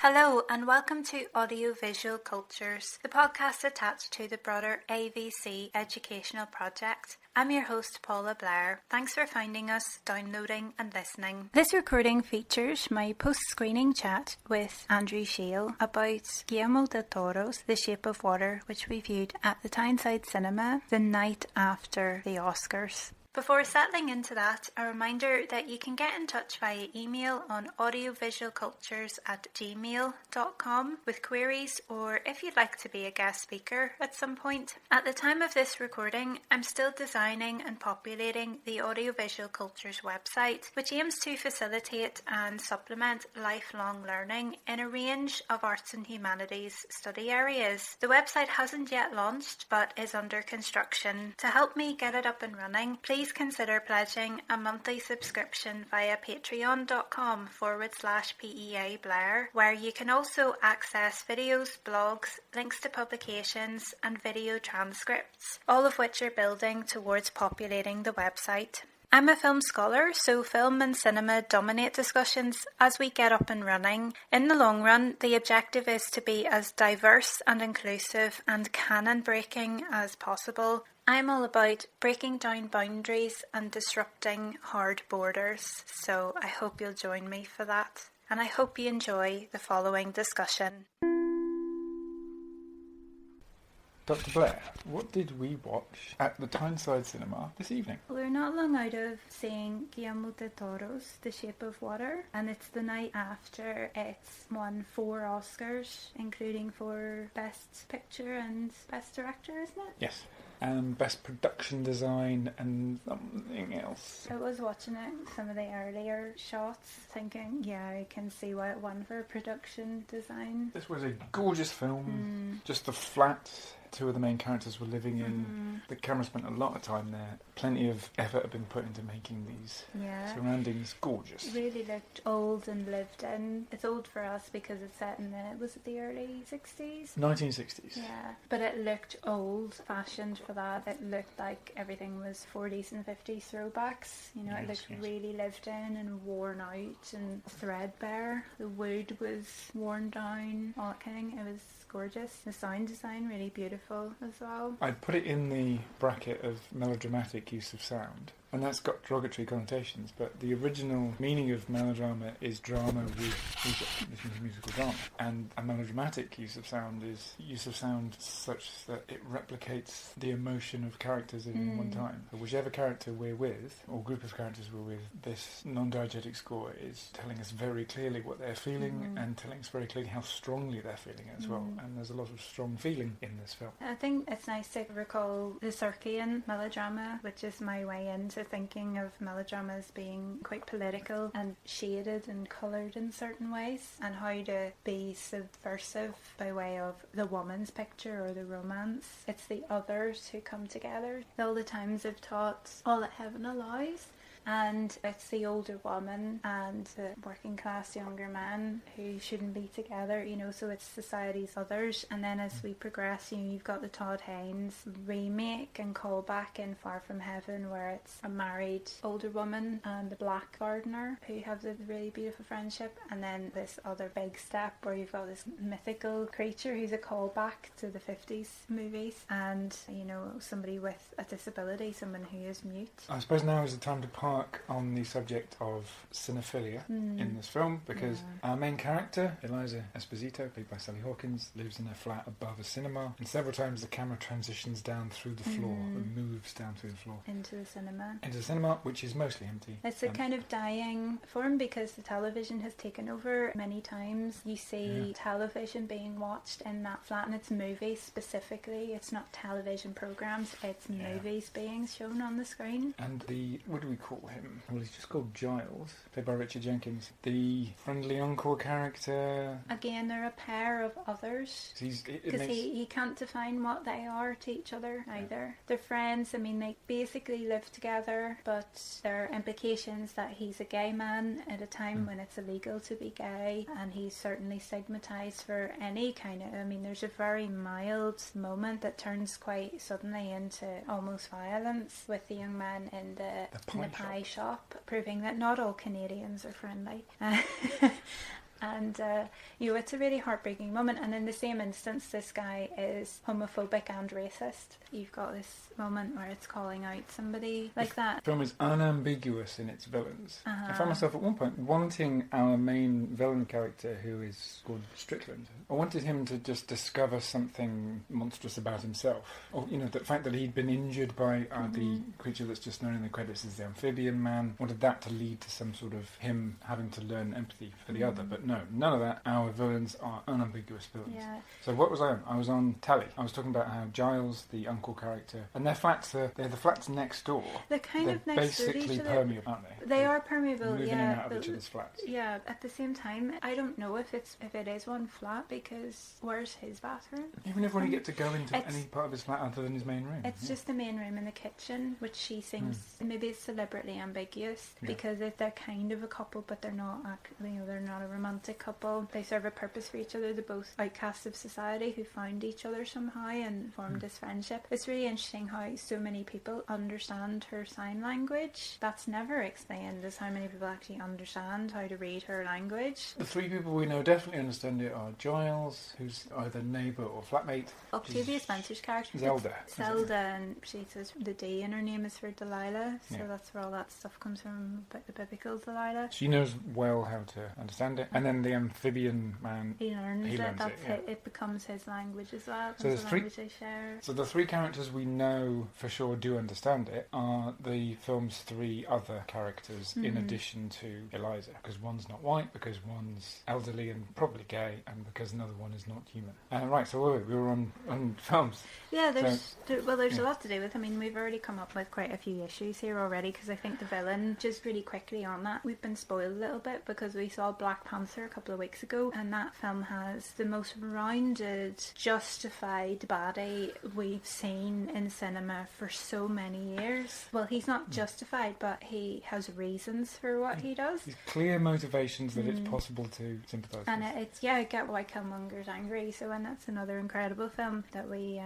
Hello and welcome to Audiovisual Cultures, the podcast attached to the broader AVC educational project. I'm your host, Paula Blair. Thanks for finding us, downloading and listening. This recording features my post-screening chat with Andrew Shail about Guillermo del Toro's The Shape of Water, which we viewed at the Tyneside Cinema the night after the Oscars. Before settling into that, a reminder that you can get in touch via email on audiovisualcultures@gmail.com with queries, or if you'd like to be a guest speaker at some point. At the time of this recording, I'm still designing and populating the Audiovisual Cultures website, which aims to facilitate and supplement lifelong learning in a range of arts and humanities study areas. The website hasn't yet launched, but is under construction. To help me get it up and running, please consider pledging a monthly subscription via patreon.com/PEA Blair, where you can also access videos, blogs, links to publications, and video transcripts, all of which are building towards populating the website. I'm a film scholar, so film and cinema dominate discussions as we get up and running. In the long run, the objective is to be as diverse and inclusive and canon-breaking as possible. I'm all about breaking down boundaries and disrupting hard borders, so I hope you'll join me for that. And I hope you enjoy the following discussion. Dr. Blair, what did we watch at the Tyneside Cinema this evening? We're not long out of seeing Guillermo del Toro's The Shape of Water, and it's the night after it's won 4 Oscars, including for Best Picture and Best Director, isn't it? Yes. And Best Production Design and something else. I was watching it, some of the earlier shots, thinking, yeah, I can see why it won for production design. This was a gorgeous film. Just the flats 2 of the main characters were living in. The camera spent a lot of time there. Plenty of effort had been put into making these surroundings gorgeous. It really looked old and lived in. It's old for us because it's set in the early 60s? 1960s. Yeah, but it looked old-fashioned for that. It looked like everything was 40s and 50s throwbacks. You know, it looked really lived in and worn out and threadbare. The wood was worn down, all that kind of thing. It was gorgeous. The sound design really beautiful as well. I'd put it in the bracket of melodramatic use of sound, and that's got derogatory connotations, but the original meaning of melodrama is drama with music. This is musical drama. And a melodramatic use of sound is use of sound such that it replicates the emotion of characters in one time. So whichever character we're with, or group of characters we're with, this non-diegetic score is telling us very clearly what they're feeling and telling us very clearly how strongly they're feeling it as well. And there's a lot of strong feeling in this film. I think it's nice to recall the Circean melodrama, which is my way into thinking of melodrama as being quite political and shaded and coloured in certain ways, and how to be subversive by way of the woman's picture or the romance. It's the others who come together. All the times I've taught All That Heaven Allows, and it's the older woman and the working class younger man who shouldn't be together, you know, so it's society's others. And then as we progress, you know, you've got the Todd Haynes remake and callback in Far From Heaven, where it's a married older woman and the black gardener who have a really beautiful friendship, and then this other big step where you've got this mythical creature who's a callback to the 50s movies, and, you know, somebody with a disability, someone who is mute. I suppose now is the time to park on the subject of cinephilia in this film, because our main character, Eliza Esposito, played by Sally Hawkins, lives in a flat above a cinema, and several times the camera transitions down through the floor and moves down through the floor into the cinema, which is mostly empty. It's a kind of dying form because the television has taken over many times. You see television being watched in that flat, and it's movies specifically. It's not television programs, it's movies being shown on the screen. And what do we call him? Well, he's just called Giles, played by Richard Jenkins. The friendly uncle character. Again, they're a pair of others. Because he can't define what they are to each other either. They're friends. I mean, they basically live together, but there are implications that he's a gay man at a time when it's illegal to be gay, and he's certainly stigmatised for any kind of... I mean, there's a very mild moment that turns quite suddenly into almost violence with the young man in the pie shop, proving that not all Canadians are friendly. And it's a really heartbreaking moment. And in the same instance, this guy is homophobic and racist. You've got this moment where it's calling out somebody like that. The film is unambiguous in its villains. I found myself at one point wanting our main villain character, who is called Strickland, I wanted him to just discover something monstrous about himself. Or, the fact that he'd been injured by the creature that's just known in the credits as the amphibian man. Wanted that to lead to some sort of him having to learn empathy for the other. But no, none of that. Our villains are unambiguous villains. Yeah. So what was I on? I was on Tally. I was talking about how Giles, the uncle character, and their flats they're the flats next door. They're kind of next door to each basically other. permeable, aren't they? They are permeable, moving yeah. in and out of each other's flats. Yeah, at the same time, I don't know if it is one flat, because where's his bathroom? You never really get to go into any part of his flat other than his main room. It's just the main room and the kitchen, which she seems maybe it's deliberately ambiguous, because if they're kind of a couple, but they're not actually, they're not a romantic couple. They serve a purpose for each other. They're both outcasts of society who found each other somehow and formed this friendship. It's really interesting how so many people understand her sign language. That's never explained, as how many people actually understand how to read her language. The three people we know definitely understand it are Giles, who's either neighbour or flatmate. Octavia Spencer's character. Zelda. Zelda, and she says the D in her name is for Delilah, so that's where all that stuff comes from, about the biblical Delilah. She knows well how to understand it. And then the amphibian man, he learns it. It. It becomes his language as well. So it's the language they share. So the three characters we know for sure do understand it are the film's three other characters, in addition to Eliza, because one's not white, because one's elderly and probably gay, and because another one is not human. Right, so we were on films. Yeah, there's a lot to do with. I mean, we've already come up with quite a few issues here already, because I think the villain, just really quickly on that, we've been spoiled a little bit because we saw Black Panther a couple of weeks ago, and that film has the most rounded, justified baddie we've seen in cinema for so many years. Well, he's not justified, but he has reasons for what he does. He's clear motivations that it's possible to sympathise with. And I get why Killmonger's angry, so, and that's another incredible film that we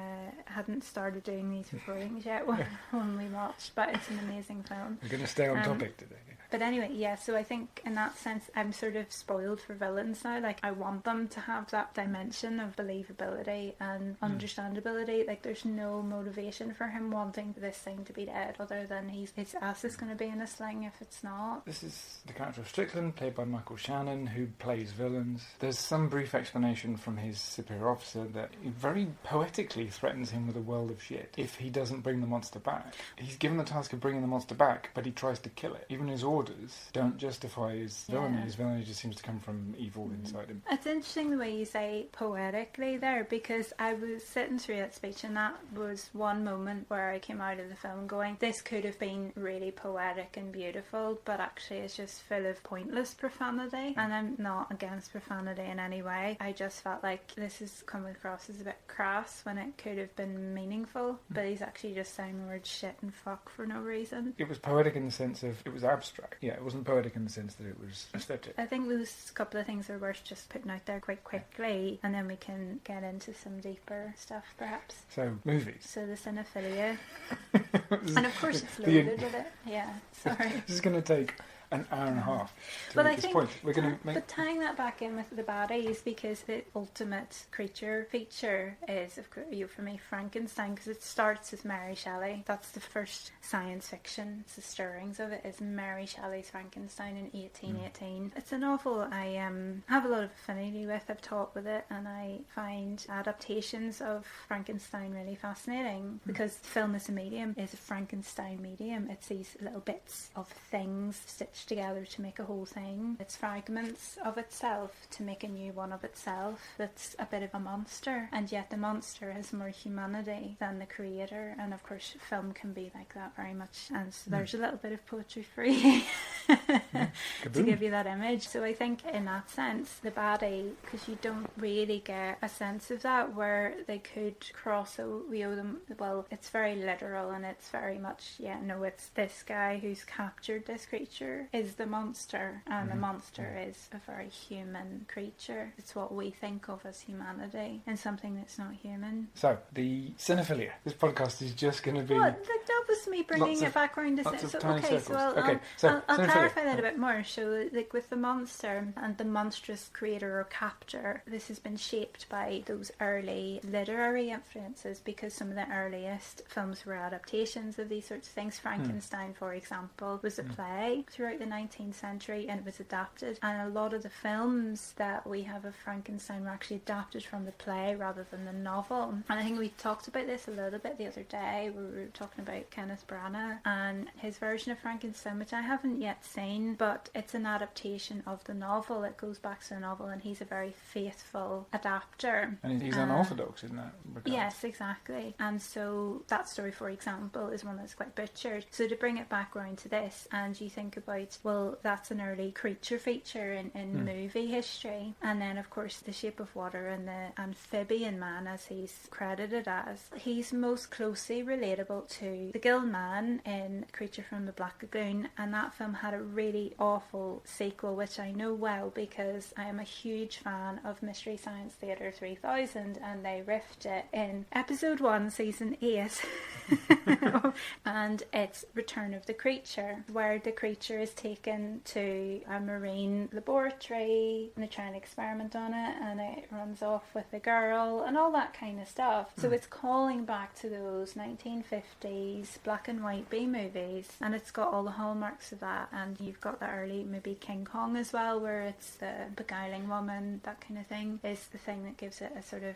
hadn't started doing these recordings yet when we watched, but it's an amazing film. We're going to stay on topic today. But anyway, yeah, so I think in that sense I'm sort of spoiled for villains now. Like, I want them to have that dimension of believability and understandability. Like, there's no motivation for him wanting this thing to be dead other than his ass is going to be in a sling if it's not. This is the character of Strickland, played by Michael Shannon, who plays villains. There's some brief explanation from his superior officer that he very poetically threatens him with a world of shit if he doesn't bring the monster back. He's given the task of bringing the monster back, but he tries to kill it. Even his orders don't justify his villainy. His villainy just seems to come from evil inside him. It's interesting the way you say poetically there, because I was sitting through that speech and that was one moment where I came out of the film going, this could have been really poetic and beautiful, but actually it's just full of pointless profanity. And I'm not against profanity in any way. I just felt like this has come across as a bit crass when it could have been meaningful, but he's actually just saying the words shit and fuck for no reason. It was poetic in the sense of it was abstract. Yeah, it wasn't poetic in the sense that it was aesthetic. I think those couple of things are worth just putting out there quite quickly, and then we can get into some deeper stuff perhaps. So, movies. So the cinephilia. And of course it's loaded with it. Yeah, sorry. This is going to take an hour and a half to Well, make I this think, point. We're going to make... But tying that back in with the baddies, because the ultimate creature feature is, of course, for me, Frankenstein, because it starts with Mary Shelley. That's the first science fiction. It's the stirrings of it is Mary Shelley's Frankenstein in 1818. It's a novel I have a lot of affinity with. I've taught with it, and I find adaptations of Frankenstein really fascinating, because film as a medium is a Frankenstein medium. It's these little bits of things stitched together to make a whole thing. It's fragments of itself to make a new one of itself that's a bit of a monster, and yet the monster has more humanity than the creator. And of course film can be like that very much, and so there's a little bit of poetry for you to give you that image. So I think in that sense the baddie, because you don't really get a sense of that where they could cross over them. Well, it's very literal and it's very much it's this guy who's captured this creature is the monster, and the monster is a very human creature. It's what we think of as humanity and something that's not human. So, the cinephilia. This podcast is just going to be... What? That was me bringing it back around to lots of so, tiny okay, circles. so I'll Okay, so tie clarify that a bit more. So, like with the monster and the monstrous creator or captor, this has been shaped by those early literary influences, because some of the earliest films were adaptations of these sorts of things. Frankenstein, for example, was a play throughout the 19th century, and it was adapted. And a lot of the films that we have of Frankenstein were actually adapted from the play rather than the novel. And I think we talked about this a little bit the other day. We were talking about Kenneth Branagh and his version of Frankenstein, which I haven't yet seen, but it's an adaptation of the novel. It goes back to the novel, and he's a very faithful adapter. And he's unorthodox in that regard. Yes, exactly. And so that story, for example, is one that's quite butchered. So to bring it back around to this, and you think about, well, that's an early creature feature in movie history. And then, of course, The Shape of Water and the amphibian man, as he's credited as, he's most closely relatable to the Gill Man in Creature from the Black Lagoon. And that film had a really awful sequel, which I know well because I am a huge fan of Mystery Science Theater 3000, and they riffed it in episode 1, season 8. And it's Return of the Creature, where the creature is taken to a marine laboratory and they try and experiment on it, and it runs off with a girl and all that kind of stuff. So it's calling back to those 1950s black and white B movies, and it's got all the hallmarks of that. And you've got the early maybe King Kong as well, where it's the beguiling woman, that kind of thing is the thing that gives it a sort of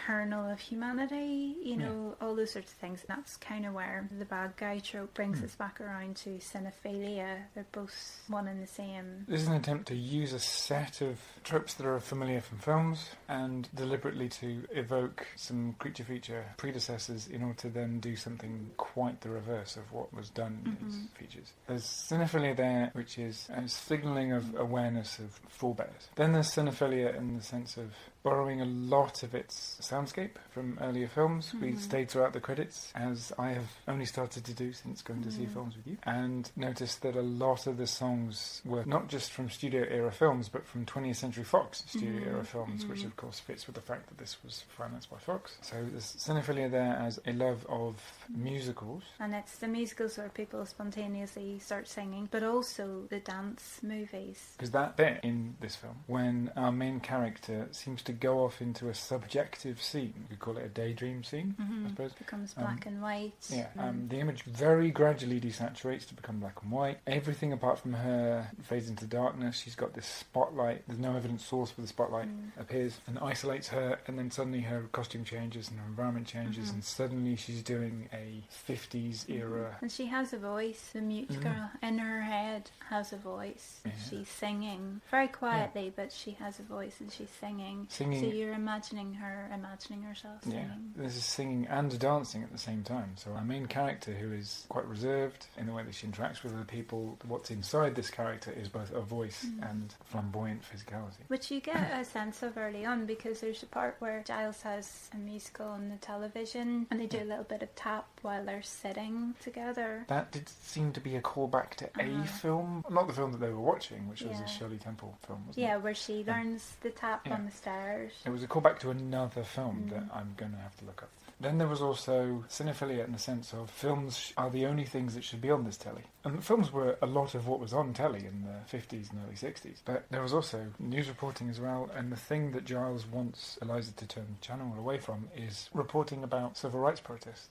kernel of humanity, you know, all those sorts of things. And that's kind of where the bad guy trope brings us back around to cinephilia. They're both one and the same. This is an attempt to use a set of tropes that are familiar from films and deliberately to evoke some creature feature predecessors in order to then do something quite the reverse of what was done in these features. There's cinephilia there, which is a signalling of awareness of forebears. Then there's cinephilia in the sense of borrowing a lot of its soundscape from earlier films. We stayed throughout the credits, as I have only started to do since going to see films with you, and noticed that a lot of the songs were not just from studio era films, but from 20th Century Fox studio era films, which of course fits with the fact that this was financed by Fox. So there's cinephilia there as a love of musicals. And it's the musicals where people spontaneously start singing, but also the dance movies. Because that bit in this film, when our main character seems to go off into a subjective scene, we call it a daydream scene, I suppose. It becomes black and white. Yeah, the image very gradually desaturates to become black and white. Everything apart from her fades into darkness. She's got this spotlight. There's no evident source for the spotlight. Appears and isolates her, and then suddenly her costume changes and her environment changes, and suddenly she's doing a 50s era. And she has a voice. The mute girl in her head has a voice. Yeah. She's singing very quietly, but she has a voice and she's singing. So you're imagining her imagining herself singing. Yeah, this is singing and dancing at the same time. So our main character, who is quite reserved in the way that she interacts with other people, what's inside this character is both a voice and flamboyant physicality. Which you get a sense of early on, because there's a part where Giles has a musical on the television and they do a little bit of tap while they're sitting together. That did seem to be a callback to a film, not the film that they were watching, which was a Shirley Temple film, wasn't it? Where she learns the tap on the stairs. It was a callback to another film that I'm going to have to look up. Then there was also cinephilia in the sense of films are the only things that should be on this telly. And films were a lot of what was on telly in the 50s and early 60s. But there was also news reporting as well, and the thing that Giles wants Eliza to turn the channel away from is reporting about civil rights protests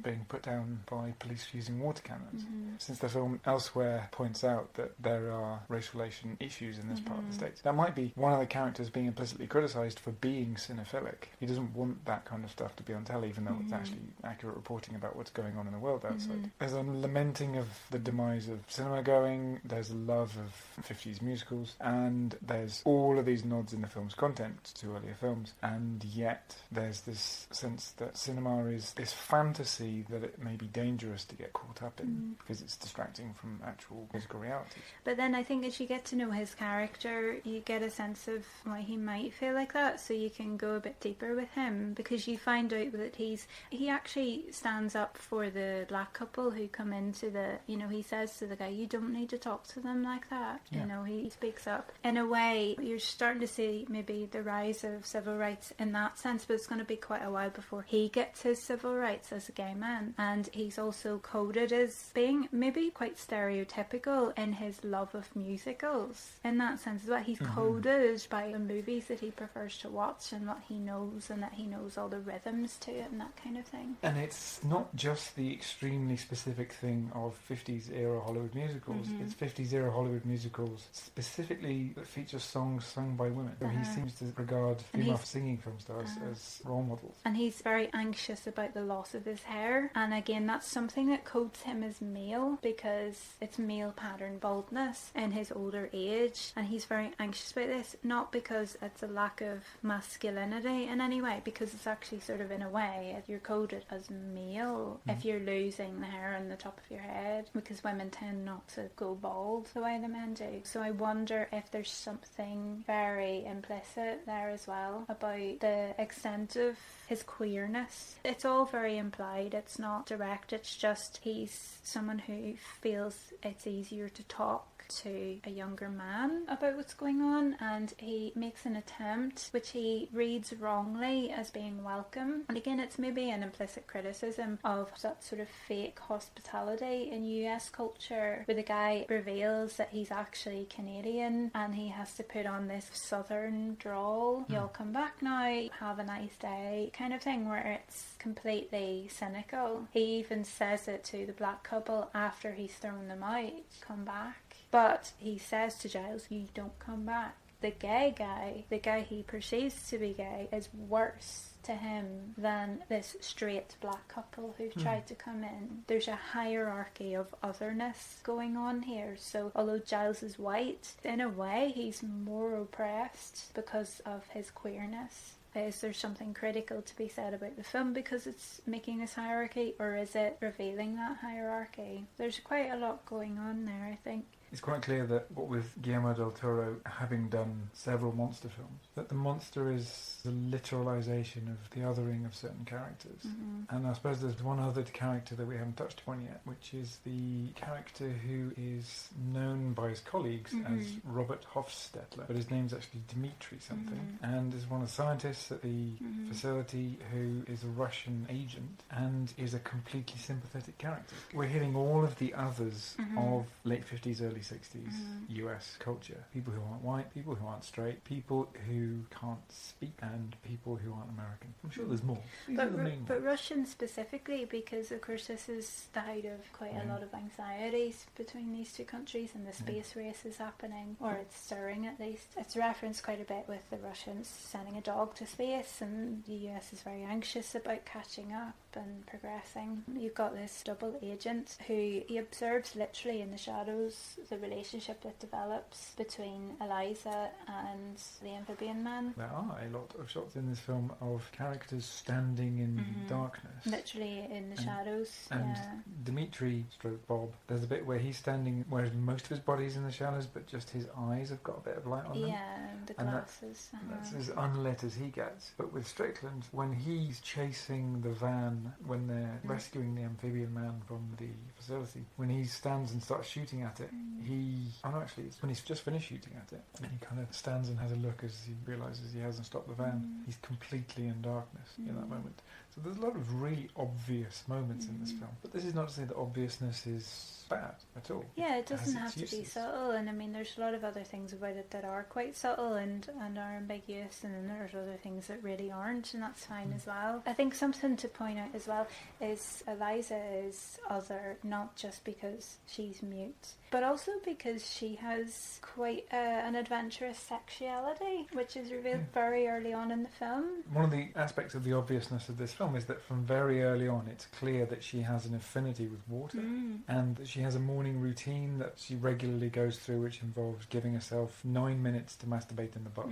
being put down by police using water cannons. Since the film elsewhere points out that there are race relation issues in this part of the States. That might be one of the characters being implicitly criticised for being cinephilic. He doesn't want that kind of stuff to be on telly, even though it's actually accurate reporting about what's going on in the world outside. There's a lamenting of the demise of cinema going, there's a love of 50s musicals, and there's all of these nods in the film's content to earlier films, and yet there's this sense that cinema is this fantasy that it may be dangerous to get caught up in because it's distracting from actual physical realities. But then I think as you get to know his character, you get a sense of why he might feel like that, so you can go a bit deeper with him, because you find out that he he actually stands up for the black couple who come into the, you know, he says to the guy, you don't need to talk to them like that. Yeah. You know, he speaks up. In a way, you're starting to see maybe the rise of civil rights in that sense, but it's going to be quite a while before he gets his civil rights as a gay man. And he's also coded as being maybe quite stereotypical in his love of musicals. In that sense as well, he's coded by the movies that he prefers to watch and what he knows, and that he knows all the rhythms to it and that kind of thing. And it's not just the extremely specific thing of 50s era Hollywood musicals. It's 50s era Hollywood musicals specifically that feature songs sung by women. So he seems to regard female singing film stars as role models. And he's very anxious about the loss of his hair. And again, that's something that codes him as male, because it's male pattern baldness in his older age. And he's very anxious about this, not because it's a lack of masculinity in any way, because it's actually sort of, in a way, you're coded as male if you're losing the hair on the top of your head, because women tend not to go bald the way the men do. So I wonder if there's something very implicit there as well about the extent of his queerness. It's all very implied, it's not direct, it's just he's someone who feels it's easier to talk to a younger man about what's going on, and he makes an attempt which he reads wrongly as being welcome. And again, it's maybe an implicit criticism of that sort of fake hospitality in US culture, where the guy reveals that he's actually Canadian and he has to put on this southern drawl, you'll come back now, have a nice day kind of thing, where it's completely cynical. He even says it to the black couple after he's thrown them out, come back. But he says to Giles, you don't come back. The gay guy, the guy he perceives to be gay, is worse to him than this straight black couple who've tried to come in. There's a hierarchy of otherness going on here. So although Giles is white, in a way he's more oppressed because of his queerness. Is there something critical to be said about the film because it's making this hierarchy, or is it revealing that hierarchy? There's quite a lot going on there, I think. It's quite clear that what with Guillermo del Toro having done several monster films, that the monster is the literalization of the othering of certain characters. And I suppose there's one other character that we haven't touched upon yet, which is the character who is known by his colleagues as Robert Hofstetler, but his name's actually Dmitri something, and is one of the scientists at the facility who is a Russian agent and is a completely sympathetic character. We're hitting all of the others of late 50s, early 60s US culture. People who aren't white, people who aren't straight, people who can't speak, and people who aren't American. I'm sure there's more. But Russian specifically, because of course this is the height of quite a lot of anxieties between these two countries, and the space race is happening, or it's stirring at least. It's referenced quite a bit with the Russians sending a dog to space, and the US is very anxious about catching up and progressing. You've got this double agent who he observes literally in the shadows the relationship that develops between Eliza and the amphibian man. There are a lot of shots in this film of characters standing in darkness. Literally in the shadows. And Dimitri, stroke Bob, there's a bit where he's standing, whereas most of his body's in the shadows, but just his eyes have got a bit of light on them. Yeah, the glasses. That's as unlit as he gets. But with Strickland, when he's chasing the van, when they're rescuing the amphibian man from the facility, when he stands and starts shooting at it, it's when he's just finished shooting at it, and he kind of stands and has a look as he realises he hasn't stopped the van. He's completely in darkness in that moment. So there's a lot of really obvious moments in this film. But this is not to say that obviousness is bad at all. Yeah, it doesn't have to be subtle, and I mean there's a lot of other things about it that are quite subtle and are ambiguous, and then there's other things that really aren't, and that's fine as well. I think something to point out as well is Eliza is other, not just because she's mute, but also because she has quite an adventurous sexuality, which is revealed very early on in the film. One of the aspects of the obviousness of this film is that from very early on it's clear that she has an affinity with water, and that she has a morning routine that she regularly goes through, which involves giving herself 9 minutes to masturbate in the bath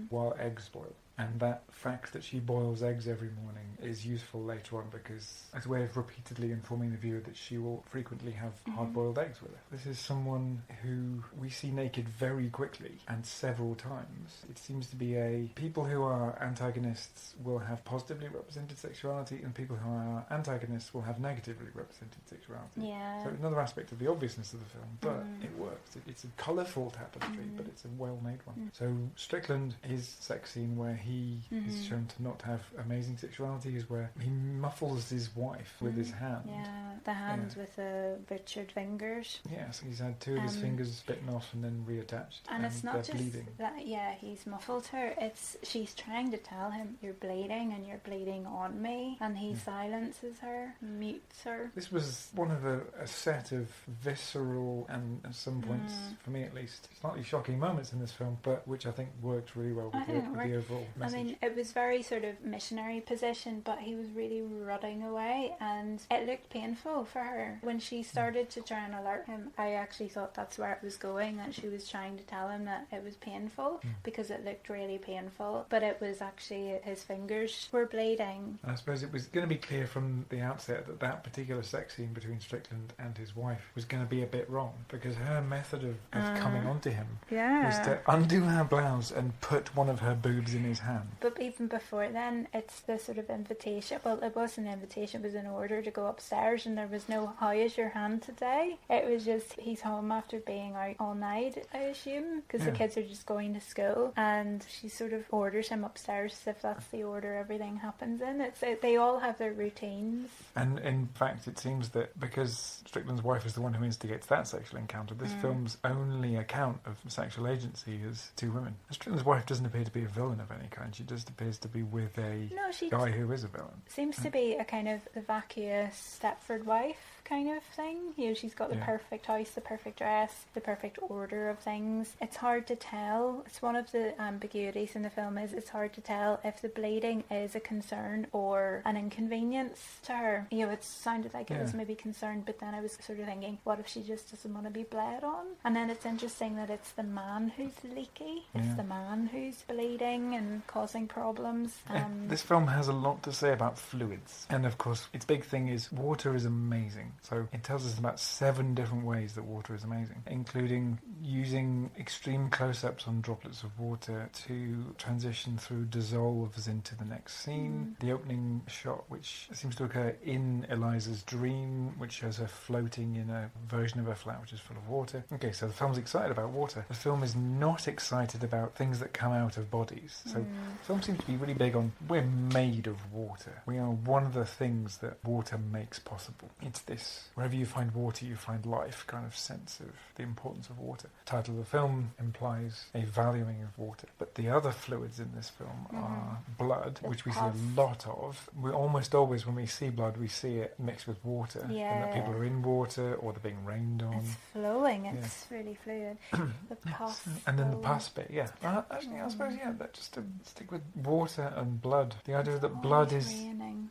while eggs boil. And that fact that she boils eggs every morning is useful later on because as a way of repeatedly informing the viewer that she will frequently have hard-boiled eggs with her. This is someone who we see naked very quickly and several times. It seems to be people who are antagonists will have positively represented sexuality and people who are antagonists will have negatively represented sexuality. Yeah. So another aspect of the obviousness of the film, but it works. It's a colourful tapestry, but it's a well-made one. So Strickland, his sex scene where he is shown to not have amazing sexuality is where he muffles his wife with his hand. Yeah, the hand with the butchered fingers. Yeah, so he's had two of his fingers bitten off and then reattached. And it's not just bleeding. that, he's muffled her. It's she's trying to tell him, you're bleeding and you're bleeding on me. And he silences her, mutes her. This was one of a set of visceral and, at some points, for me at least, slightly shocking moments in this film, but which I think worked really well with the overall message. I mean, it was very sort of missionary position, but he was really rutting away, and it looked painful for her. When she started to try and alert him, I actually thought that's where it was going, that she was trying to tell him that it was painful, because it looked really painful, but it was actually his fingers were bleeding. And I suppose it was going to be clear from the outset that that particular sex scene between Strickland and his wife was going to be a bit wrong, because her method of coming onto him was to undo her blouse and put one of her boobs in his hand. But even before then, it's the sort of invitation. Well, it wasn't an invitation, it was an order to go upstairs, and there was no, how is your hand today? It was just, he's home after being out all night, I assume, because the kids are just going to school, and she sort of orders him upstairs as if that's the order everything happens in. They all have their routines. And in fact, it seems that because Strickland's wife is the one who instigates that sexual encounter, this film's only account of sexual agency is two women. Strickland's wife doesn't appear to be a villain of any kind. She just appears to be with a guy who is a villain. Seems to be a kind of the vacuous Stepford wife kind of thing. You know, she's got the perfect house, the perfect dress, the perfect order of things. It's hard to tell. It's one of the ambiguities in the film is it's hard to tell if the bleeding is a concern or an inconvenience to her. You know, it sounded like it was maybe concerned, but then I was sort of thinking, what if she just doesn't want to be bled on? And then it's interesting that it's the man who's leaky. It's the man who's bleeding and causing problems. This film has a lot to say about fluids. And of course, its big thing is water is amazing. So it tells us about 7 different ways that water is amazing, including using extreme close-ups on droplets of water to transition through dissolves into the next scene. The opening shot, which seems to occur in Eliza's dream, which shows her floating in a version of her flat which is full of water. Okay, so the film's excited about water. The film is not excited about things that come out of bodies. So the film seems to be really big on, we're made of water. We are one of the things that water makes possible. It's this, wherever you find water, you find life kind of sense of the importance of water. The title of the film implies a valuing of water. But the other fluids in this film are blood, which we see a lot of. We almost always, when we see blood, we see it mixed with water. And that people are in water or they're being rained on. It's flowing. It's really fluid. The pus. And then the pus bit, actually, I suppose, that just to stick with water and blood. The idea that blood is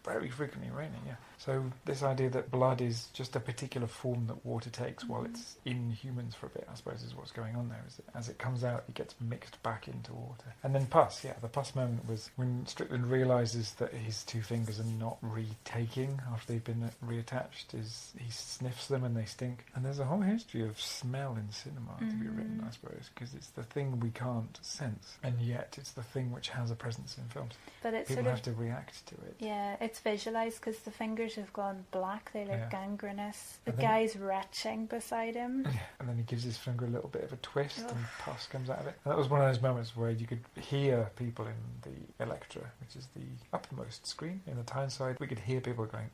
very frequently raining, So this idea that blood is just a particular form that water takes while it's in humans for a bit, I suppose, is what's going on there. Is that as it comes out, it gets mixed back into water. And then pus, the pus moment was when Strickland realises that his 2 fingers are not retaking after they've been reattached. He sniffs them and they stink. And there's a whole history of smell in cinema to be written, I suppose, because it's the thing we can't sense, and yet it's the thing which has a presence in films. But it's people have to react to it. Yeah, it's visualised because the fingers have gone black. They look gangrenous. The guy's retching beside him. And then he gives his finger a little bit of a twist and pus comes out of it. And that was one of those moments where you could hear people in the Electra, which is the uppermost screen in the Tyneside. We could hear people going...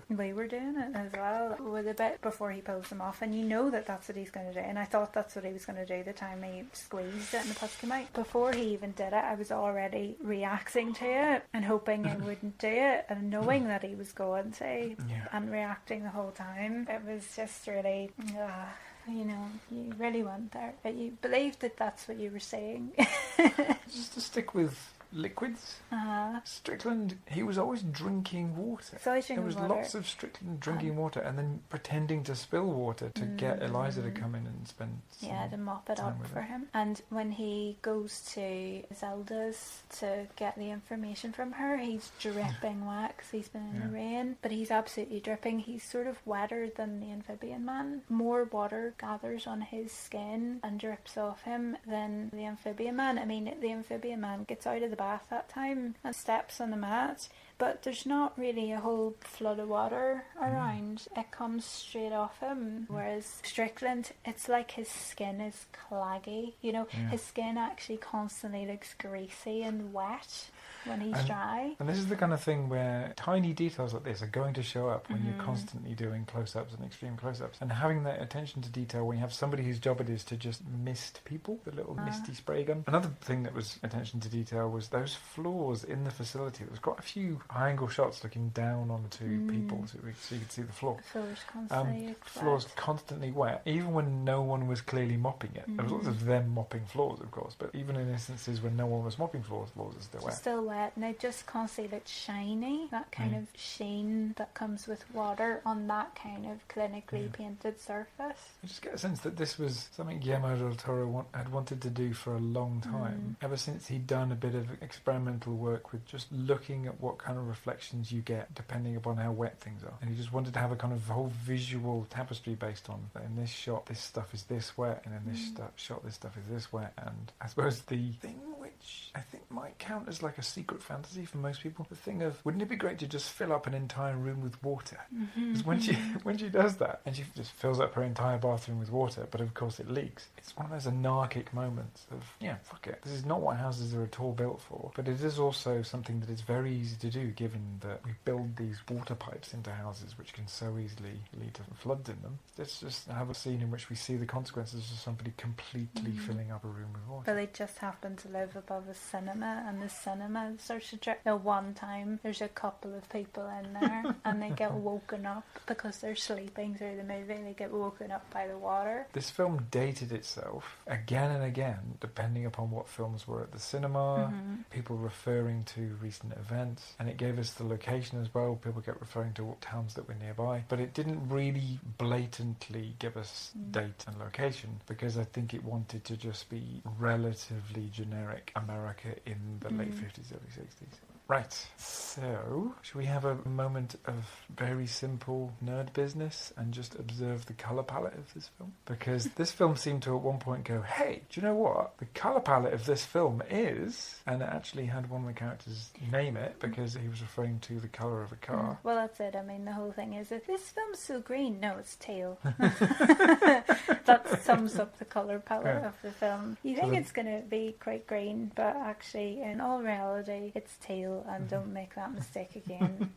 We were doing it as well with a bit before he pulls them off, and you know that that's what he's going to do. And I thought that's what he was going to do the time he squeezed it and the pus came out. Before he even did it, I was already reacting to it and hoping he wouldn't do it, and knowing that he was going to, and reacting the whole time. It was just really... you really went there, but you believed that that's what you were saying. Just to stick with liquids. Uh-huh. Strickland, he was always drinking water. So I There drink was water. lots of Strickland drinking water and then pretending to spill water to get Eliza to come in and spend some to mop it time up with for him. And when he goes to Zelda's to get the information from her, he's dripping wet 'cause he's been in the rain. But he's absolutely dripping. He's sort of wetter than the amphibian man. More water gathers on his skin and drips off him than the amphibian man. I mean, the amphibian man gets out of the bath that time and steps on the mat, but there's not really a whole flood of water around. It comes straight off him. Whereas Strickland, it's like his skin is claggy. You know, his skin actually constantly looks greasy and wet when he's dry. And this is the kind of thing where tiny details like this are going to show up when you're constantly doing close-ups and extreme close-ups. And having that attention to detail when you have somebody whose job it is to just mist people, the little misty spray gun. Another thing that was attention to detail was those floors in the facility. There was quite a few high-angle shots looking down onto people so you could see the floor. Floors Floors constantly wet, even when no one was clearly mopping it. There was lots of them mopping floors, of course, but even in instances when no one was mopping floors, floors are still wet. Still wet, and it just constantly looks shiny. That kind of sheen that comes with water on that kind of clinically painted surface. I just get a sense that this was something Guillermo del Toro had wanted to do for a long time, ever since he'd done a bit of experimental work with just looking at what kind of reflections you get depending upon how wet things are. And he just wanted to have a kind of whole visual tapestry based on that. In this shot, this stuff is this wet, and in this shot, this stuff is this wet. And I suppose the thing which I think might count as like a secret fantasy for most people, the thing of, wouldn't it be great to just fill up an entire room with water? Because when she does that, and she just fills up her entire bathroom with water, but of course it leaks. It's one of those anarchic moments of, fuck it. This is not what houses are at all built for, but it is also something that is very easy to do given that we build these water pipes into houses which can so easily lead to floods in them. Let's just have a scene in which we see the consequences of somebody completely filling up a room with water. But they just happen to live above a cinema, and the cinema starts to drip. One time there's a couple of people in there and they get woken up because they're sleeping through the movie. They get woken up by the water. This film dated itself again and again depending upon what films were at the cinema, people referring to recent events, and it gave us the location as well. People kept referring to what towns that were nearby, but it didn't really blatantly give us date and location because I think it wanted to just be relatively generic America in the late 50s, early 60s. Right, so should we have a moment of very simple nerd business and just observe the colour palette of this film? Because this film seemed to at one point go, hey, do you know what? The colour palette of this film is... And it actually had one of the characters name it because he was referring to the colour of a car. Well, that's it. I mean, the whole thing is that this film's so green. No, it's teal. That sums up the colour palette of the film. You think it's going to be quite green, but actually, in all reality, it's teal. And don't make that mistake again.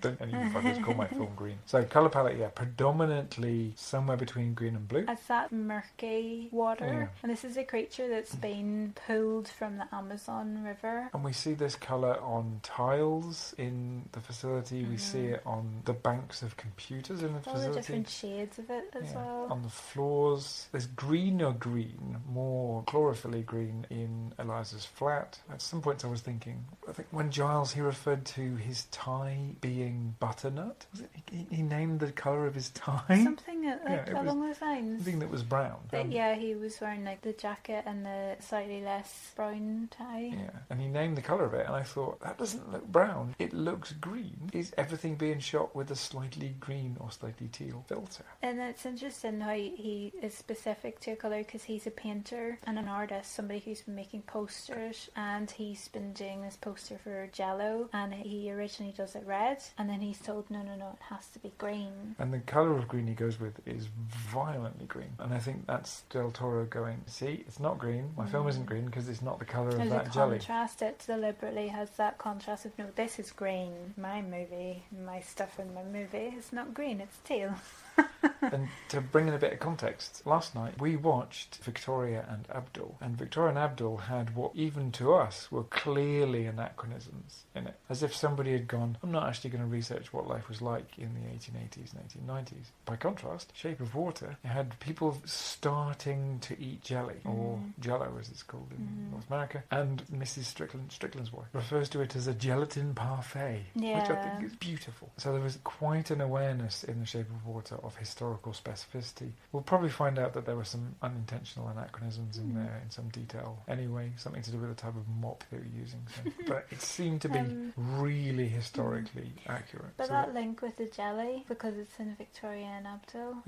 Don't any fuckers call my film green. So colour palette, predominantly somewhere between green and blue. It's that murky water. And this is a creature that's been pulled from the Amazon River. And we see this colour on tiles in the facility. We see it on the banks of computers in the facility. All the different shades of it as well. On the floors. There's greener green, more chlorophyll green in Eliza's flat. At some points I was thinking, I think when Giles, he referred to his tie being butternut. Was it? He named the colour of his tie? Something along those lines. Something that was brown. He was wearing like the jacket and the slightly less brown tie. Yeah, and he named the colour of it, and I thought, that doesn't look brown. It looks green. Is everything being shot with a slightly green or slightly teal filter? And it's interesting how he is specific to a colour because he's a painter and an artist, somebody who's been making posters, and he's been doing this poster for Jello, and he originally does it red, and then he's told no, it has to be green. And the colour of green he goes with is violently green, and I think that's Del Toro going, see, it's not green, my film isn't green because it's not the colour of that jelly. Contrast, it deliberately has that contrast of, no, this is green, my movie, my stuff in my movie is not green, it's teal. And to bring in a bit of context, last night we watched Victoria and Abdul. And Victoria and Abdul had what, even to us, were clearly anachronisms in it. As if somebody had gone, I'm not actually going to research what life was like in the 1880s and 1890s. By contrast, Shape of Water had people starting to eat jelly, or jello as it's called in North America. And Mrs. Strickland's wife refers to it as a gelatin parfait, which I think is beautiful. So there was quite an awareness in The Shape of Water of historical specificity. We'll probably find out that there were some unintentional anachronisms in there in some detail anyway, something to do with the type of mop they were using. So. But it seemed to be really historically accurate. But so that link with the jelly, because it's in Victoria and Abdul,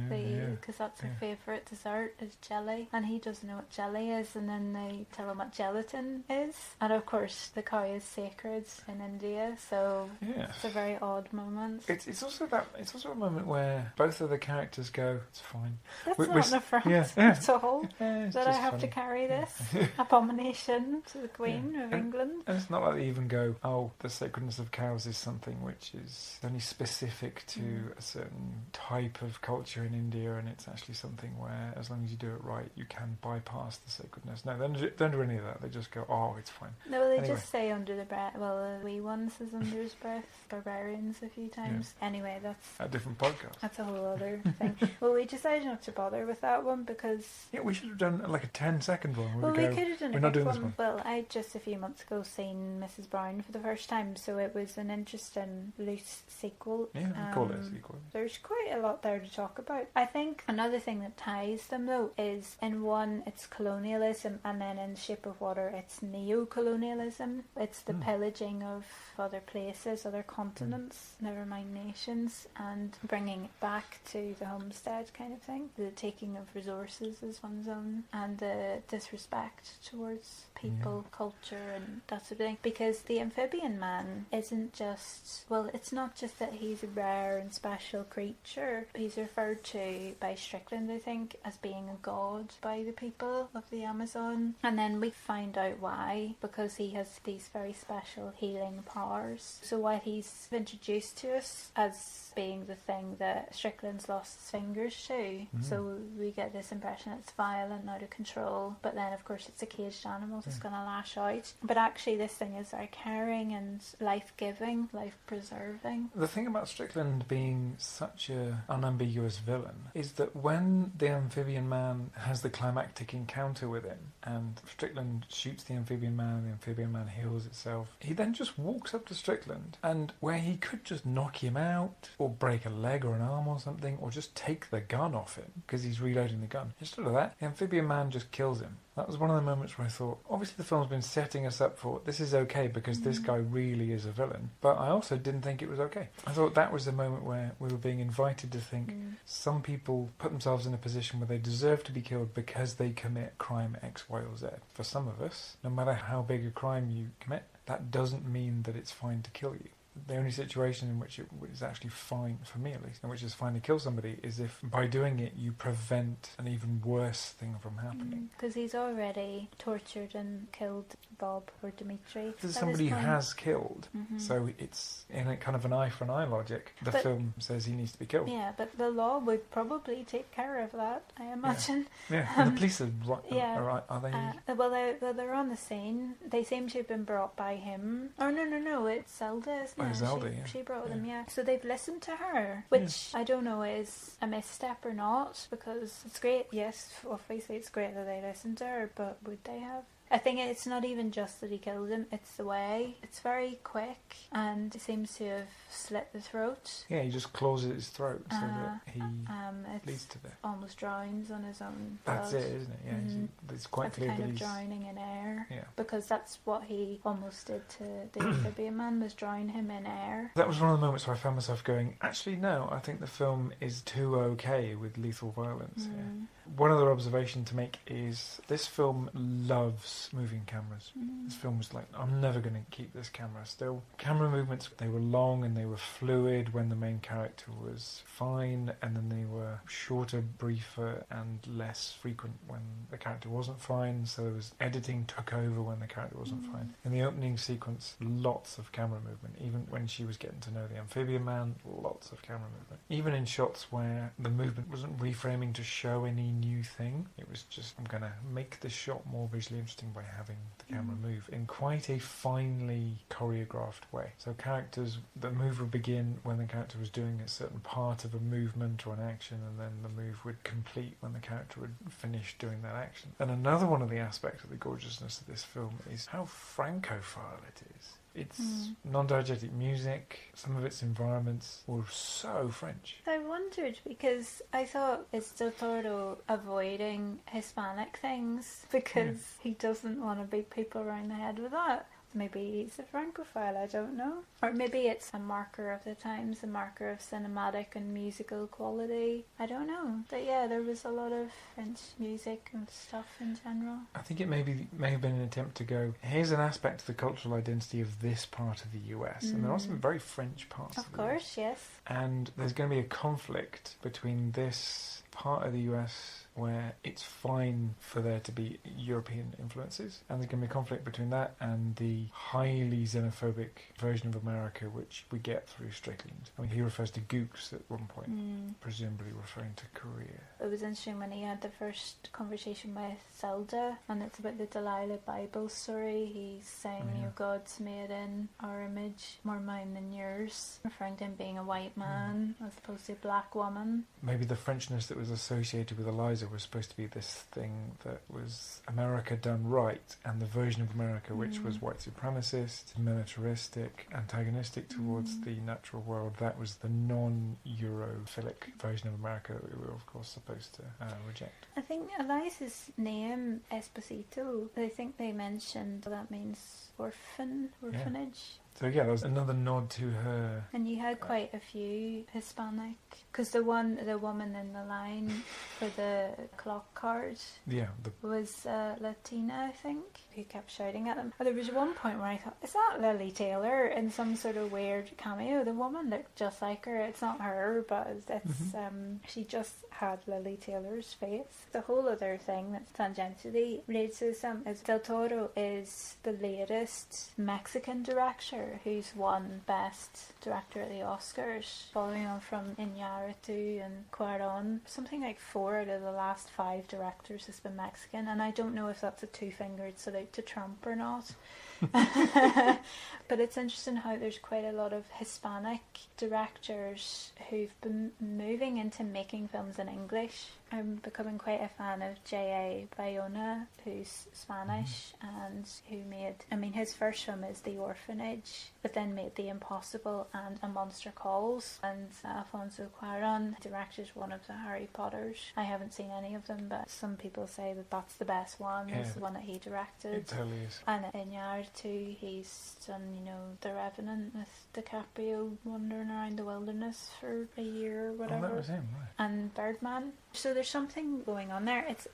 because that's her favourite dessert is jelly, and he doesn't know what jelly is, and then they tell him what gelatin is. And of course the cow is sacred in India, so it's a very odd moment. It's also a moment where both of the characters go, it's fine. That's not an affront at all. That I have to carry this abomination to the Queen of England. And it's not like they even go, oh, the sacredness of cows is something which is only specific to a certain type of culture in India, and it's actually something where, as long as you do it right, you can bypass the sacredness. No, they don't do any of that. They just go, oh, it's fine. No, they just say under the breath. Well, the wee one says under his breath, barbarians a few times. Yeah. Anyway, that's a different podcast. That's a whole other thing. Well, we decided not to bother with that one because... Yeah, we should have done like a 10-second one. Well, we could have done a big one. Well, I just a few months ago seen Mrs. Brown for the first time, so it was an interesting loose sequel. Yeah, we call it a sequel. There's quite a lot there to talk about. I think another thing that ties them, though, is in one, it's colonialism, and then in Shape of Water, it's neo-colonialism. It's the pillaging of other places, other continents, never mind nations, and bringing it back to the homestead kind of thing. The taking of resources as one's own, and the disrespect towards people, culture, and that sort of thing. Because the amphibian man isn't just, well, it's not just that he's a rare and special creature. He's referred to by Strickland, I think, as being a god by the people of the Amazon. And then we find out why, because he has these very special healing powers. So while he's introduced to us as being the thing that Strickland's lost his fingers to, so we get this impression it's violent, out of control, but then of course it's a caged animal, so it's going to lash out. But actually this thing is very caring and life-giving, life-preserving. The thing about Strickland being such an unambiguous villain is that when the amphibian man has the climactic encounter with him and Strickland shoots the amphibian man and the amphibian man heals itself, he then just walks up to Strickland, and where he could just knock him out or break a leg or an arm or something, or just take the gun off him because he's reloading the gun, instead of that, the amphibian man just kills him. That was one of the moments where I thought, obviously the film's been setting us up for, this is okay because this guy really is a villain, but I also didn't think it was okay. I thought that was the moment where we were being invited to think some people put themselves in a position where they deserve to be killed because they commit crime X, Y or Z. For some of us, no matter how big a crime you commit, that doesn't mean that it's fine to kill you. The only situation in which it is actually fine, for me at least, in which it's fine to kill somebody, is if by doing it you prevent an even worse thing from happening. Because he's already tortured and killed Bob or Dimitri. This is somebody who has killed, so it's in a kind of an eye for an eye logic. The film says he needs to be killed. Yeah, but the law would probably take care of that, I imagine. Yeah, and the police are they? Well, they're on the scene. They seem to have been brought by him. Oh, no, it's Zelda, isn't it? Zelda, she brought them, So they've listened to her, which I don't know is a misstep or not, because it's great. Yes, obviously it's great that they listened to her, but would they have? I think it's not even just that he killed him, it's the way. It's very quick, and it seems to have slit the throat. Yeah, he just claws at his throat so that he leads to death. Almost drowns on his own blood. That's it, isn't it? Yeah, it's quite clear that he's... drowning in air. Yeah. Because that's what he almost did to the amphibian man, was drown him in air. That was one of the moments where I found myself going, actually no, I think the film is too okay with lethal violence here. One other observation to make is this film loves moving cameras. This film was like, I'm never going to keep this camera still. Camera movements, they were long and they were fluid when the main character was fine, and then they were shorter, briefer, and less frequent when the character wasn't fine, so there was editing took over when the character wasn't fine. In the opening sequence, lots of camera movement. Even when she was getting to know the amphibian man, lots of camera movement. Even in shots where the movement wasn't reframing to show any new thing, it was just, I'm going to make this shot more visually interesting by having the camera move in quite a finely choreographed way. So characters, the move would begin when the character was doing a certain part of a movement or an action, and then the move would complete when the character would finish doing that action. And another one of the aspects of the gorgeousness of this film is how francophile it is. It's non-diegetic music. Some of its environments were so French. I wondered because I thought it's Del Toro avoiding Hispanic things because he doesn't want to beat people around the head with that. Maybe he's a Francophile, I don't know. Or maybe it's a marker of the times, a marker of cinematic and musical quality. I don't know. But yeah, there was a lot of French music and stuff in general. I think it may have been an attempt to go, here's an aspect of the cultural identity of this part of the US. And there are some very French parts of the US. Of course, yes. And there's going to be a conflict between this part of the US where it's fine for there to be European influences, and there's going to be a conflict between that and the highly xenophobic version of America which we get through Strickland. I mean, he refers to gooks at one point, presumably referring to Korea. It was interesting when he had the first conversation with Zelda, and it's about the Delilah Bible story. He's saying, you know, God's made in our image, more mine than yours, referring to him being a white man as opposed to a black woman. Maybe the Frenchness that was associated with Eliza was supposed to be this thing that was America done right, and the version of America which was white supremacist, militaristic, antagonistic towards the natural world, that was the non-Europhilic version of America that we were of course supposed to reject. I think Eliza's name, Esposito, I think they mentioned that means orphanage. So yeah, that was another nod to her. And you had quite a few Hispanic, because the woman in the line for the clock card was Latina, I think, who kept shouting at them. But there was one point where I thought, is that Lily Taylor in some sort of weird cameo? The woman looked just like her. It's not her, but it's she just had Lily Taylor's face. The whole other thing that's tangentially related to this is Del Toro is the latest Mexican director who's won Best Director at the Oscars, following on from Iñárritu and Cuarón. Something like 4 out of the last 5 directors has been Mexican, and I don't know if that's a two-fingered salute to Trump or not. But it's interesting how there's quite a lot of Hispanic directors who've been moving into making films in English. I'm becoming quite a fan of J.A. Bayona, who's Spanish, and who made, I mean, his first film is The Orphanage, but then made The Impossible and A Monster Calls. And Alfonso Cuarón directed one of the Harry Potters. I haven't seen any of them, but some people say that that's the best one, is the one that he directed. It totally is. And Iñárritu, he's done, you know, The Revenant with DiCaprio wandering around the wilderness for a year or whatever. Oh, that was him, right. And Birdman. So there's something going on there. It's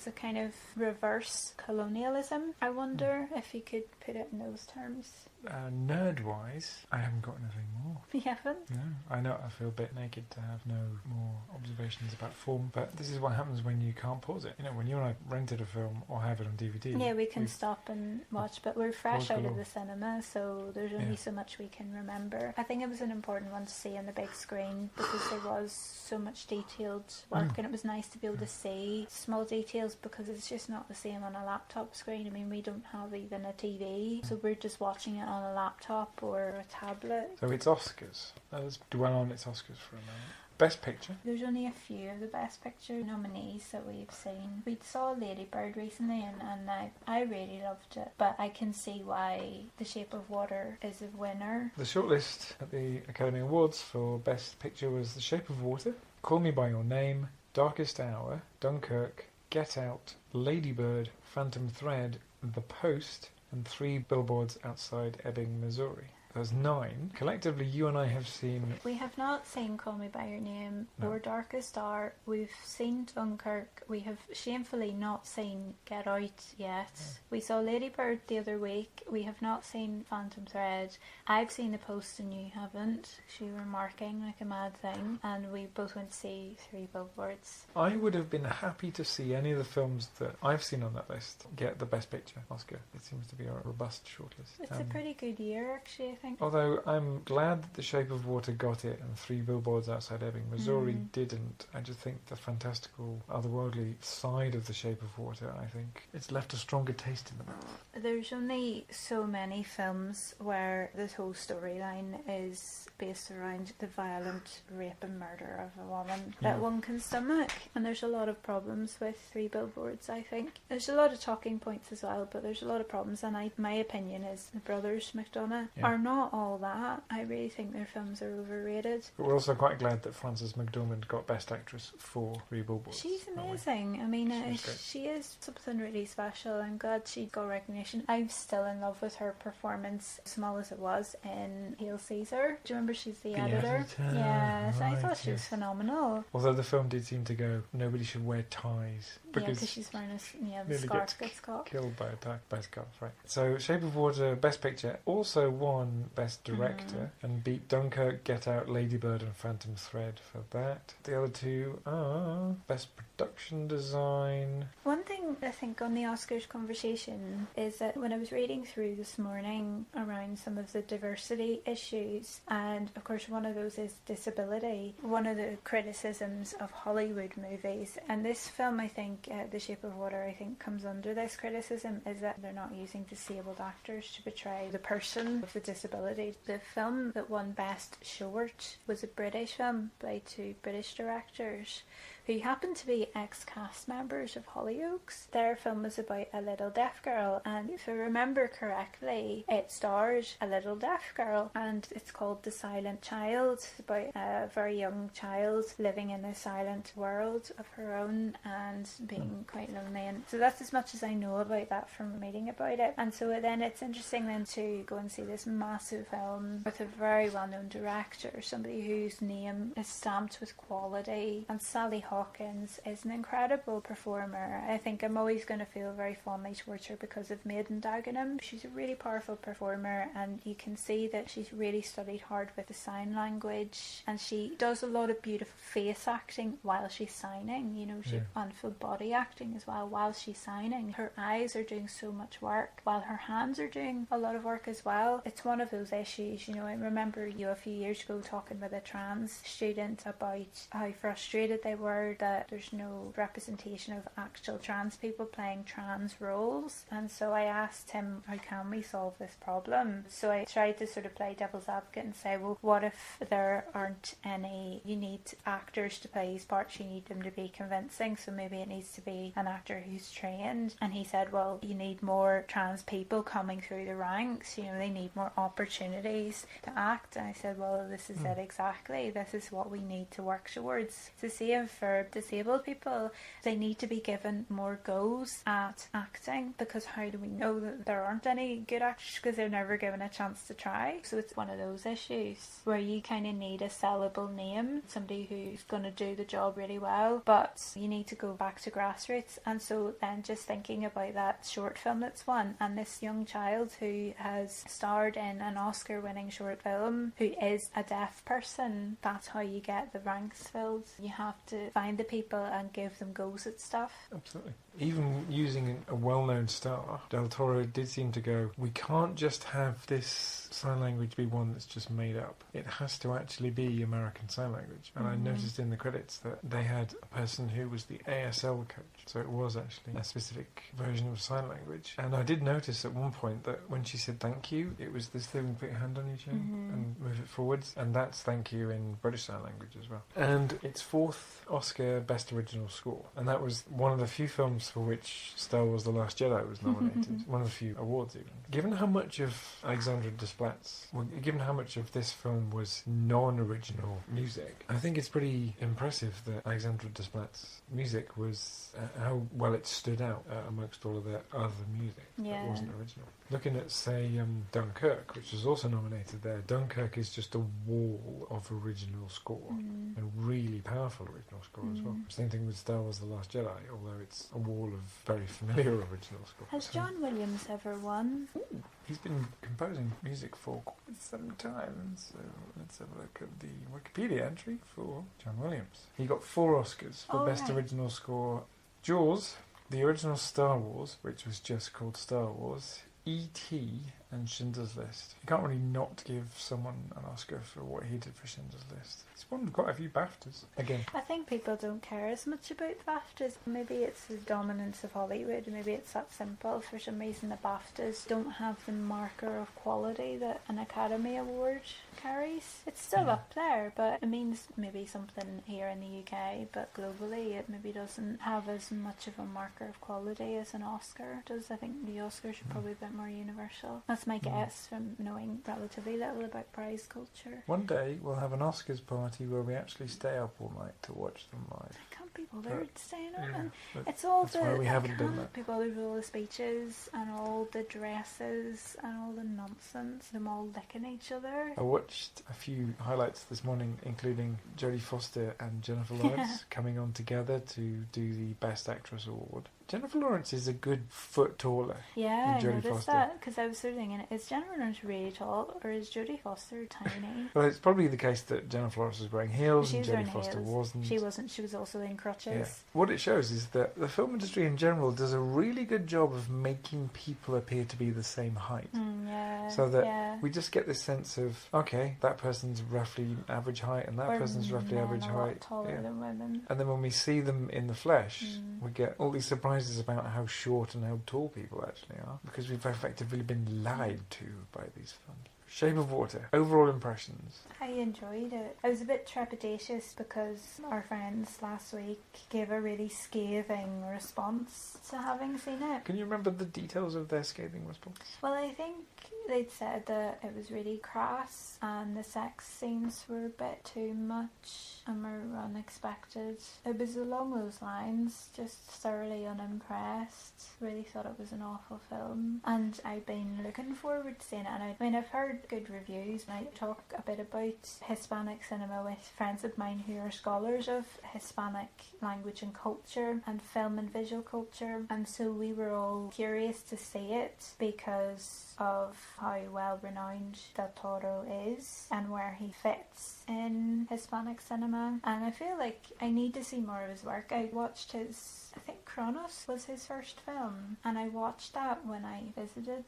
a kind of reverse colonialism. I wonder if you could put it in those terms. Nerd-wise, I haven't got anything more. You haven't? No, I know I feel a bit naked to have no more observations about form, but this is what happens when you can't pause it. You know, when you and I rented a film or have it on DVD... Yeah, we can stop and watch, but we're fresh out of the cinema, so there's only so much we can remember. I think it was an important one to see on the big screen because there was so much detailed work, and it was nice to be able to see small details because it's just not the same on a laptop screen. I mean, we don't have even a TV, so we're just watching it on a laptop or a tablet. So it's Oscars. Let's dwell on its Oscars for a moment. Best Picture. There's only a few of the Best Picture nominees that we've seen. We saw Lady Bird recently and I really loved it, but I can see why The Shape of Water is a winner. The shortlist at the Academy Awards for Best Picture was The Shape of Water, Call Me By Your Name, Darkest Hour, Dunkirk, Get Out, Lady Bird, Phantom Thread, The Post, and 3 Billboards Outside Ebbing, Missouri. There's 9. Collectively, you and I have seen... We have not seen Call Me By Your Name or Darkest Hour. We've seen Dunkirk. We have shamefully not seen Get Out yet. Yeah. We saw Lady Bird the other week. We have not seen Phantom Thread. I've seen The Post and you haven't. You were marking like a mad thing. And we both went to see 3 Billboards. I would have been happy to see any of the films that I've seen on that list get the Best Picture Oscar. It seems to be a robust shortlist. It's a pretty good year, actually, I think. Although I'm glad that The Shape of Water got it and 3 Billboards Outside Ebbing. Missouri didn't. I just think the fantastical, otherworldly side of The Shape of Water, I think it's left a stronger taste in the mouth. There's only so many films where this whole storyline is based around the violent rape and murder of a woman that one can stomach. And there's a lot of problems with 3 Billboards, I think. There's a lot of talking points as well, but there's a lot of problems, and my opinion is the brothers McDonagh are not all that. I really think their films are overrated. But we're also quite glad that Frances McDormand got Best Actress for 3 Billboards. She's amazing. I mean, she is something really special. I'm glad she got recognition. I'm still in love with her performance, small as it was, in Hail Caesar. Do you remember she's the editor? Yes, right, I thought she was phenomenal. Although the film did seem to go, nobody should wear ties. Because she's wearing the scarf gets caught. Killed by a scarf, right. So Shape of Water, Best Picture, also won Best Director and beat Dunkirk, Get Out, Lady Bird and Phantom Thread for that. The other 2 are Best Production Design. One thing I think on the Oscars conversation is that when I was reading through this morning around some of the diversity issues, and of course one of those is disability, one of the criticisms of Hollywood movies, and this film, I think, The Shape of Water, I think, comes under this criticism, is that they're not using disabled actors to portray the person with the disability. The film that won Best Short was a British film by 2 British directors who happened to be ex-cast members of Hollyoaks. Their film was about a little deaf girl, and if I remember correctly, it stars a little deaf girl, and it's called The Silent Child. It's about a very young child living in a silent world of her own and being quite lonely. And so that's as much as I know about that from reading about it. And so then it's interesting then to go and see this massive film with a very well-known director, somebody whose name is stamped with quality, and Sally Hawkins is an incredible performer. I think I'm always going to feel very fondly towards her because of Maiden Dagenham. She's a really powerful performer, and you can see that she's really studied hard with the sign language, and she does a lot of beautiful face acting while she's signing. You know, she and full body acting as well while she's signing. Her eyes are doing so much work while her hands are doing a lot of work as well. It's one of those issues, you know. I remember you a few years ago talking with a trans student about how frustrated they were that there's no representation of actual trans people playing trans roles, and so I asked him, how can we solve this problem? So I tried to sort of play devil's advocate and say, well, what if there aren't any, you need actors to play these parts, you need them to be convincing, so maybe it needs to be an actor who's trained. And he said, well, you need more trans people coming through the ranks, you know, they need more opportunities to act. And I said, well, this is it exactly, this is what we need to work towards. It's the same for disabled people. They need to be given more goes at acting, because how do we know that there aren't any good actors? Because they're never given a chance to try. So it's one of those issues where you kind of need a sellable name, somebody who's going to do the job really well, but you need to go back to grassroots. And so then just thinking about that short film that's won, and this young child who has starred in an Oscar-winning short film, who is a deaf person, that's how you get the ranks filled. You have to find the people and give them goes at stuff. Absolutely. Even using a well-known star, Del Toro did seem to go, we can't just have this sign language be one that's just made up. It has to actually be American Sign Language. And I noticed in the credits that they had a person who was the ASL coach. So it was actually a specific version of sign language. And I did notice at one point that when she said thank you, it was this thing, put your hand on your chin and move it forwards. And that's thank you in British Sign Language as well. And its 4th Oscar Best Original Score. And that was one of the few films for which Star Wars The Last Jedi was nominated. One of the few awards even. Given how much of Alexandre Desplat Desplat's, well, given how much of this film was non-original music, I think it's pretty impressive that Alexandre Desplat's music was how well it stood out amongst all of the other music that wasn't original. Looking at, say, Dunkirk, which was also nominated there, Dunkirk is just a wall of original score, and really powerful original score as well. Same thing with Star Wars The Last Jedi, although it's a wall of very familiar original score. Has John Williams ever won? Ooh, he's been composing music for quite some time, so let's have a look at the Wikipedia entry for John Williams. He got 4 Oscars for Best Original Score. Jaws, the original Star Wars, which was just called Star Wars, E.T. and Schindler's List. You can't really not give someone an Oscar for what he did for Schindler's List. He's won quite a few BAFTAs. Again, I think people don't care as much about BAFTAs. Maybe it's the dominance of Hollywood. Maybe it's that simple. For some reason, the BAFTAs don't have the marker of quality that an Academy Award carries. It's still up there, but it means maybe something here in the UK, but globally it maybe doesn't have as much of a marker of quality as an Oscar does. I think the Oscars are probably a bit more universal. That's my guess from knowing relatively little about prize culture. One day we'll have an Oscars party where we actually stay up all night to watch them live. I can't be bothered staying up. Yeah, And it's all that's why we haven't done that. People who do all the speeches and all the dresses and all the nonsense, them all licking each other. I watched a few highlights this morning, including Jodie Foster and Jennifer Lawrence coming on together to do the Best Actress Award. Jennifer Lawrence is a good foot taller Yeah, than I Jodie noticed Foster. that because I was sort of thinking, is Jennifer Lawrence really tall or is Jodie Foster tiny? Well, it's probably the case that Jennifer Lawrence was wearing heels She and was wearing Jodie Foster heels. wasn't. She wasn't. She was also in crutches. Yeah. What it shows is that the film industry in general does a really good job of making people appear to be the same height. Yeah. So that we just get this sense of, okay, that person's roughly average height and that Or person's roughly men average a lot height. taller than women. And then when we see them in the flesh, we get all these surprises about how short and how tall people actually are, because we've effectively been lied to by these films. Shape of Water. Overall impressions. I enjoyed it. I was a bit trepidatious because our friends last week gave a really scathing response to having seen it. Can you remember the details of their scathing response? Well, I think they'd said that it was really crass and the sex scenes were a bit too much and were unexpected. It was along those lines, just thoroughly unimpressed. Really thought it was an awful film. And I've been looking forward to seeing it. And I've heard good reviews. And I talk a bit about Hispanic cinema with friends of mine who are scholars of Hispanic language and culture and film and visual culture. And so we were all curious to see it because of how well renowned Del Toro is and where he fits in Hispanic cinema. And I feel like I need to see more of his work. I watched his, I think Kronos was his first film, and I watched that when I visited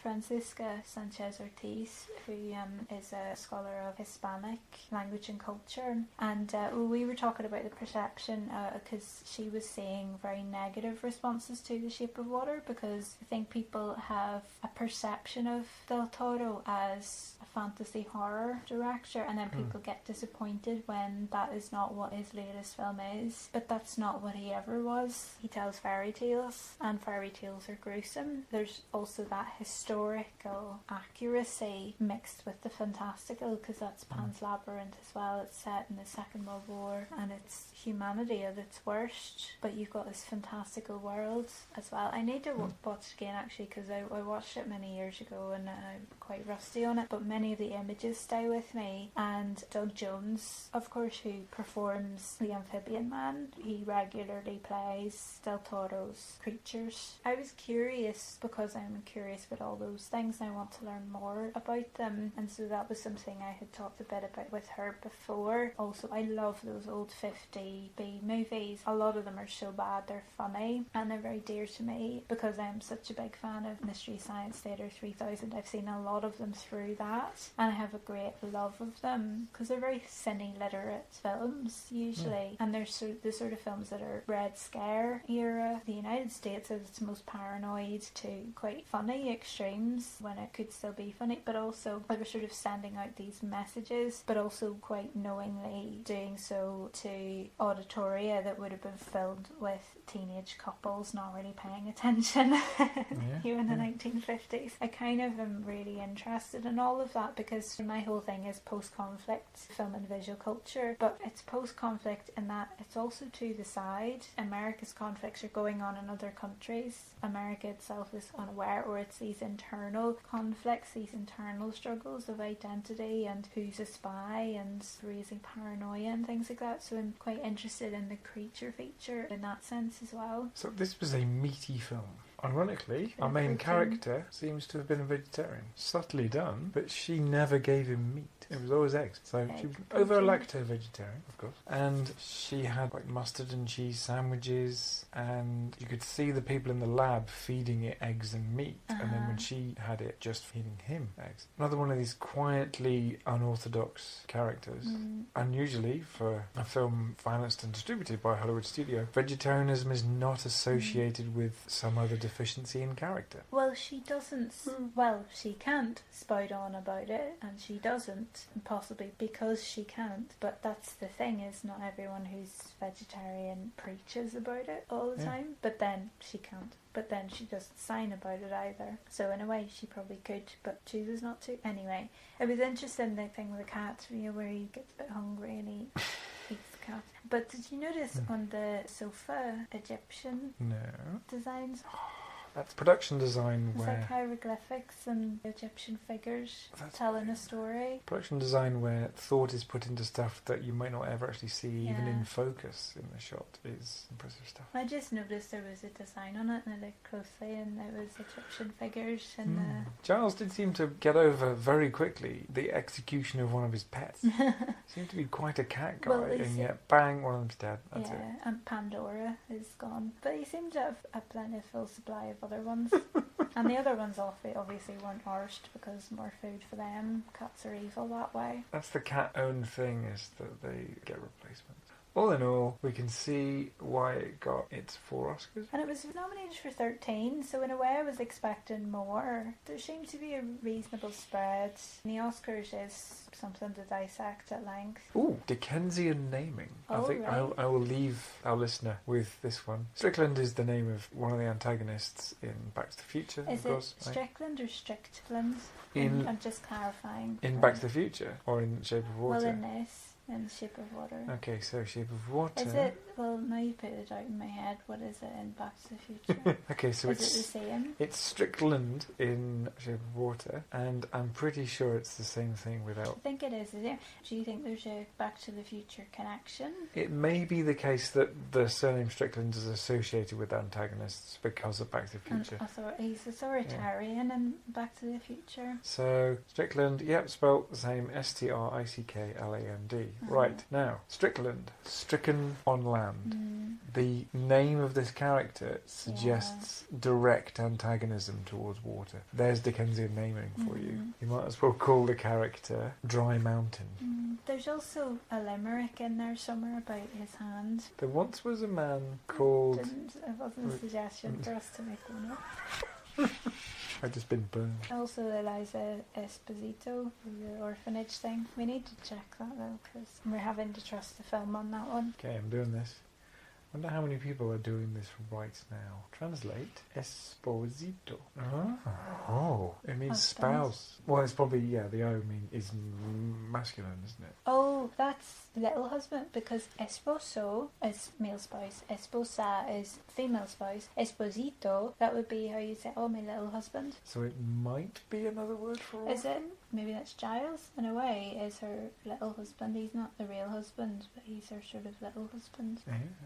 Francisca Sanchez Ortiz, who is a scholar of Hispanic language and culture, and we were talking about the perception because she was seeing very negative responses to The Shape of Water, because I think people have a perception of Del Toro as a fantasy horror director, and then people get disappointed when that is not what his latest film is. But that's not what he ever was. He tells fairy tales, and fairy tales are gruesome. There's also that historical accuracy mixed with the fantastical, because that's Pan's Labyrinth as well. It's set in the Second World War and it's humanity at its worst, but you've got this fantastical world as well. I need to watch it again actually, because I watched it many years ago and I'm quite rusty on it, but many of the images stay with me. And Doug Jones, of course, who performs the Amphibian Man, he regularly plays Del Toro's creatures. I was curious because I'm curious about all those things and I want to learn more about them, and so that was something I had talked a bit about with her before. Also, I love those old 50 B movies. A lot of them are so bad they're funny, and they're very dear to me because I'm such a big fan of Mystery Science Theater 3000. I've seen a lot lot of them through that, and I have a great love of them because they're very cine literate films usually, and they're the sort of films that are Red Scare era. The United States is its most paranoid to quite funny extremes when it could still be funny, but also they were sort of sending out these messages, but also quite knowingly doing so to auditoria that would have been filled with teenage couples not really paying attention here in the 1950s. I kind of am really interested in all of that because my whole thing is post-conflict film and visual culture, but it's post-conflict in that it's also to the side. America's conflicts are going on in other countries. America itself is unaware, or it's these internal conflicts, these internal struggles of identity and who's a spy and raising paranoia and things like that. So I'm quite interested in the creature feature in that sense as well. So this was a meaty film. Ironically, our main character seems to have been a vegetarian. Subtly done, but she never gave him meat. It was always eggs. So she was over-lacto vegetarian, of course. And she had like mustard and cheese sandwiches, and you could see the people in the lab feeding it eggs and meat. And then when she had it, just feeding him eggs. Another one of these quietly unorthodox characters. Unusually for a film financed and distributed by a Hollywood studio, vegetarianism is not associated with some other deficiency in character. Well, she doesn't. Well, she can't spout on about it, and she doesn't, possibly because she can't. But that's the thing, is not everyone who's vegetarian preaches about it all the time. But then she can't. But then she doesn't sign about it either. So in a way, she probably could, but chooses not to. Anyway, it was interesting, the thing with the cat, where he gets a bit hungry and he eats the cat. But did you notice on the sofa, Egyptian designs? That's production design It's where... like hieroglyphics and Egyptian figures telling a story. Production design where thought is put into stuff that you might not ever actually see even in focus in the shot is impressive stuff. I just noticed there was a design on it and I looked closely and it was Egyptian figures and Giles did seem to get over very quickly the execution of one of his pets. Seemed to be quite a cat guy, and yet bang, one of them's dead. That's it. And Pandora is gone. But he seemed to have a plentiful supply of other ones. And the other ones obviously weren't arsed because more food for them. Cats are evil that way. That's the cat-owned thing, is that they get replacements. All in all, we can see why it got its 4 Oscars. And it was nominated for 13, so in a way I was expecting more. There seemed to be a reasonable spread. The Oscars is something to dissect at length. Ooh, Dickensian naming. I think right. I will leave our listener with this one. Strickland is the name of one of the antagonists in Back to the Future, Is of course. Is it Strickland or Strickland? I'm just clarifying. In Back to the Future, or in Shape of Water? Well, in this. In Shape of Water. Okay, so Shape of Water. Is it? Well, now you put it out in my head. What is it in Back to the Future? Okay, so is it the same? It's Strickland in Shape of Water, and I'm pretty sure it's the same thing without. I think it is. Do you think there's a Back to the Future connection? It may be the case that the surname Strickland is associated with antagonists because of Back to the Future. He's authoritarian in Back to the Future. So Strickland, spelled the same, Strickland. Right, now, Strickland, stricken on land. The name of this character suggests direct antagonism towards water. There's Dickensian naming for you. You might as well call the character Dry Mountain. There's also a limerick in there somewhere about his hand. There once was a man called... It wasn't a suggestion for us to make one up. I've just been burned. Also Eliza Esposito, the orphanage thing. We need to check that though, because we're having to trust the film on that one. Okay, I'm doing this. I wonder how many people are doing this right now. Translate Esposito. Oh, it means spouse. Well, it's probably, the O is masculine, isn't it? Oh, that's little husband, because esposo is male spouse, esposa is female spouse, esposito, that would be how you say, oh, my little husband. So it might be another word for Is it? maybe that's Giles in a way, is her little husband. He's not the real husband, but he's her sort of little husband,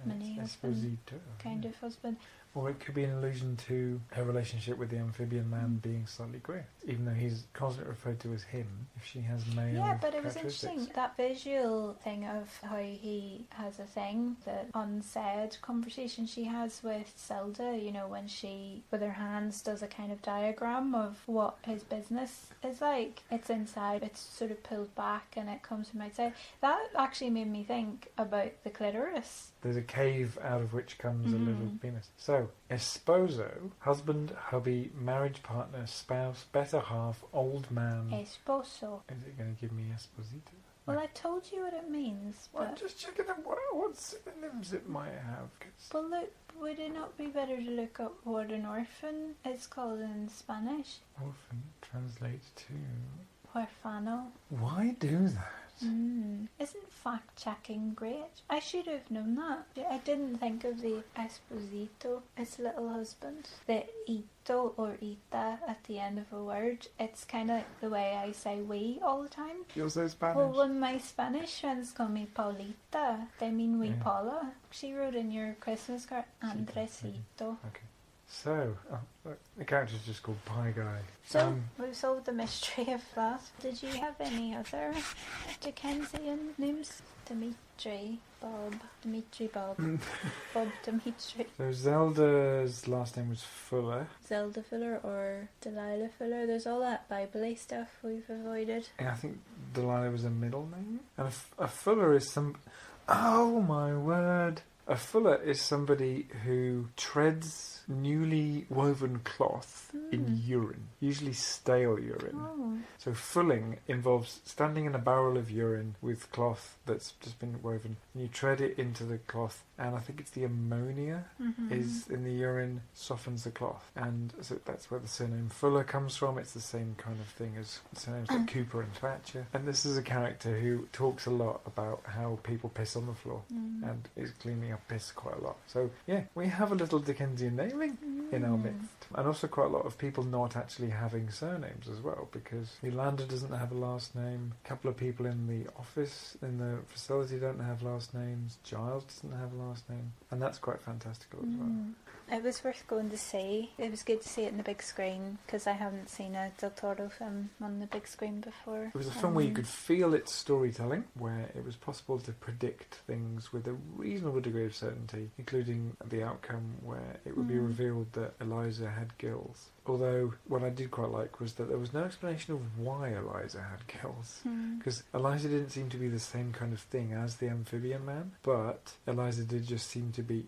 mini husband, kind of husband. Or it could be an allusion to her relationship with the amphibian man being slightly queer, even though he's constantly referred to as him. If she has male Yeah, but it was interesting, that visual thing of how he has a thing, the unsaid conversation she has with Zelda, you know, when she, with her hands, does a kind of diagram of what his business is like. It's inside, it's sort of pulled back and it comes from outside. That actually made me think about the clitoris. There's a cave out of which comes a little penis. So, esposo, husband, hubby, marriage partner, spouse, better half, old man. Esposo. Is it going to give me esposito? Well, I told you what it means. Well, but I'm just checking out what synonyms it might have. But look, would it not be better to look up what an orphan is called in Spanish? Orphan translates to... Huerfano. Why do that? Isn't fact-checking great? I should have known that. I didn't think of the esposito, his little husband. The ito or ita at the end of a word. It's kind of like the way I say we all the time. You're so Spanish. Well, when my Spanish friends call me Paulita, they mean we Paula. She wrote in your Christmas card, Andresito. Okay. So, look, the character's just called Pie Guy. So, we've solved the mystery of that. Did you have any other Dickensian names? Dimitri, Bob, Bob Dimitri. So Zelda's last name was Fuller. Zelda Fuller or Delilah Fuller. There's all that Bible-y stuff we've avoided. And I think Delilah was a middle name. And a Fuller is some... Oh my word! A fuller is somebody who treads newly woven cloth in urine, usually stale urine. Oh. So fulling involves standing in a barrel of urine with cloth that's just been woven, and you tread it into the cloth, and I think it's the ammonia is in the urine softens the cloth, and so that's where the surname Fuller comes from. It's the same kind of thing as surnames like Cooper and Thatcher. And this is a character who talks a lot about how people piss on the floor and is cleaning up piss quite a lot. So yeah, we have a little Dickensian naming in our midst, and also quite a lot of people not actually having surnames as well, because Yolanda doesn't have a last name, a couple of people in the office in the facility don't have last names, Giles doesn't have a last name, and that's quite fantastical as well. It was worth going to see. It was good to see it in the big screen, because I haven't seen a Del Toro film on the big screen before. It was a film where you could feel its storytelling, where it was possible to predict things with a reasonable degree of certainty, including the outcome where it would be revealed that Eliza had gills. Although what I did quite like was that there was no explanation of why Eliza had gills, because Eliza didn't seem to be the same kind of thing as the amphibian man, but Eliza did just seem to be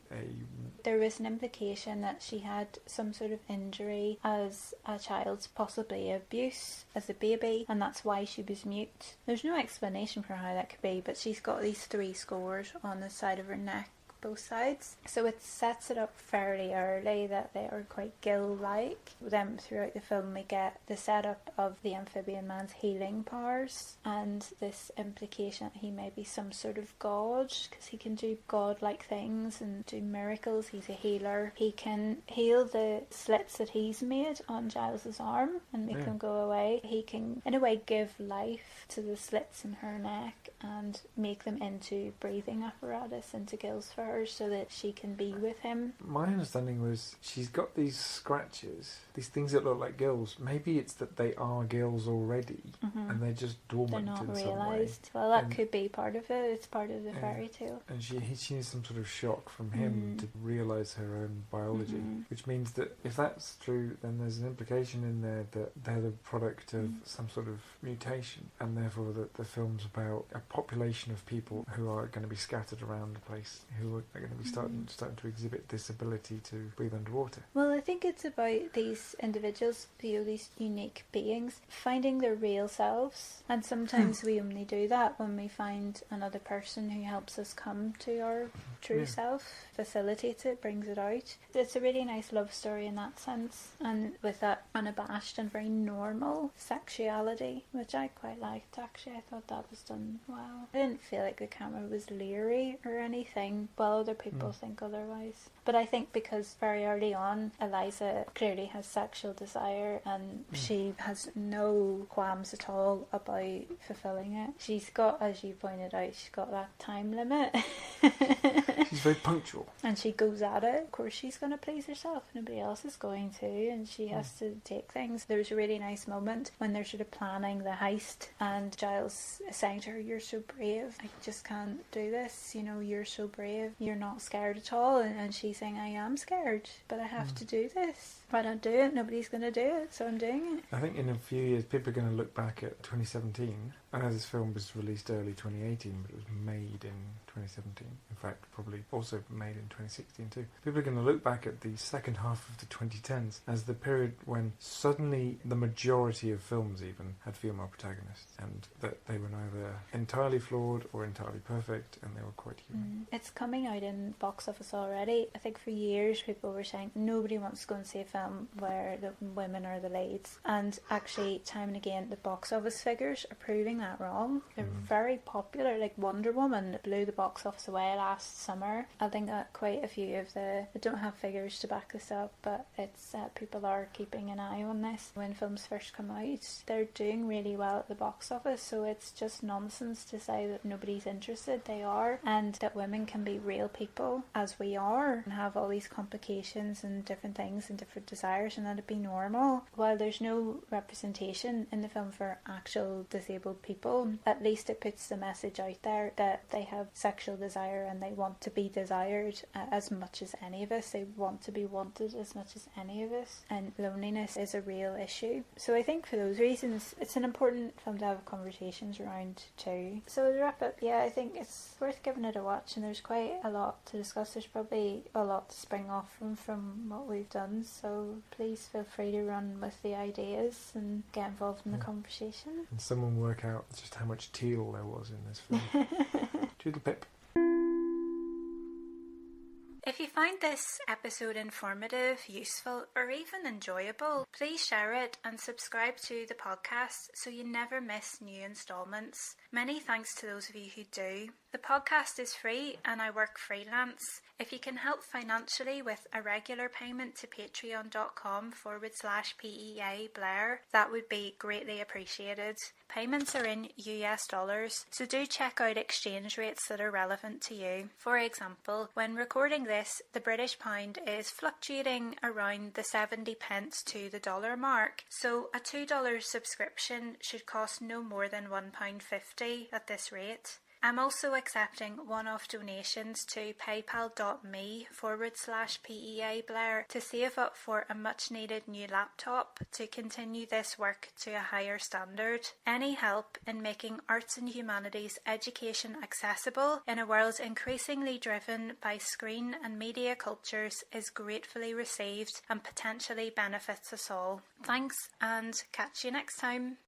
There was an implication that she had some sort of injury as a child, possibly abuse as a baby, and that's why she was mute. There's no explanation for how that could be, but she's got these 3 scores on the side of her neck, both sides, so it sets it up fairly early that they are quite gill-like. Then throughout the film we get the setup of the amphibian man's healing powers and this implication that he may be some sort of god, because he can do god-like things and do miracles. He's a healer. He can heal the slits that he's made on Giles's arm and make them go away. He can in a way give life to the slits in her neck and make them into breathing apparatus, into gills for her, so that she can be with him. My understanding was she's got these scratches, these things that look like gills. Maybe it's that they are gills already and they're just dormant They're not in realised. some way. Well, that could be part of it. It's part of the fairy tale. And she needs some sort of shock from him to realise her own biology, which means that if that's true, then there's an implication in there that they're the product of some sort of mutation, and therefore that the film's about a population of people who are going to be scattered around the place, who are going to be starting to exhibit this ability to breathe underwater. Well, I think it's about these individuals, these unique beings, finding their real selves. And sometimes we only do that when we find another person who helps us come to our true self, facilitates it, brings it out. It's a really nice love story in that sense, and with that unabashed and very normal sexuality, which I quite liked actually. I thought that was done well. I didn't feel like the camera was leery or anything, but well other people think otherwise. But I think because very early on Eliza clearly has sexual desire and she has no qualms at all about fulfilling it. She's got, as you pointed out, she's got that time limit. She's very punctual. And she goes at it. Of course she's going to please herself. Nobody else is going to. And she has to take things. There's a really nice moment when they're sort of planning the heist and Giles is saying to her, "You're so brave. I just can't do this. You know, you're so brave. You're not scared at all." And she's saying, "I am scared, but I have to do this. If I don't do it, nobody's going to do it, so I'm doing it." I think in a few years people are going to look back at 2017. I know this film was released early 2018, but it was made in 2017. In fact, probably also made in 2016 too. People are going to look back at the second half of the 2010s as the period when suddenly the majority of films even had female protagonists, and that they were neither entirely flawed or entirely perfect, and they were quite human. It's coming out in box office already. I think for years people were saying nobody wants to go and see a film where the women are the leads, and actually time and again the box office figures are proving that wrong. They're very popular. Like Wonder Woman blew the box office away last summer. I think that quite a few of I don't have figures to back this up, but it's people are keeping an eye on this. When films first come out, they're doing really well at the box office, so it's just nonsense to say that nobody's interested. They are, and that women can be real people as we are and have all these complications and different things and different desires, and that it be normal. While there's no representation in the film for actual disabled people, at least it puts the message out there that they have sexual desire and they want to be desired as much as any of us. They want to be wanted as much as any of us, and loneliness is a real issue. So I think for those reasons it's an important film to have conversations around too. So to wrap up, I think it's worth giving it a watch, and there's quite a lot to discuss. There's probably a lot to spring off from what we've done, so please feel free to run with the ideas and get involved in the conversation. And someone work out just how much teal there was in this film. Toodle pip. If you find this episode informative, useful, or even enjoyable, please share it and subscribe to the podcast so you never miss new instalments. Many thanks to those of you who do. The podcast is free and I work freelance. If you can help financially with a regular payment to patreon.com/PEA Blair, that would be greatly appreciated. Payments are in US dollars, so do check out exchange rates that are relevant to you. For example, when recording this, the British pound is fluctuating around the 70 pence to the dollar mark, so a $2 subscription should cost no more than £1.50 at this rate. I'm also accepting one-off donations to paypal.me/PEA Blair to save up for a much-needed new laptop to continue this work to a higher standard. Any help in making arts and humanities education accessible in a world increasingly driven by screen and media cultures is gratefully received and potentially benefits us all. Thanks, and catch you next time.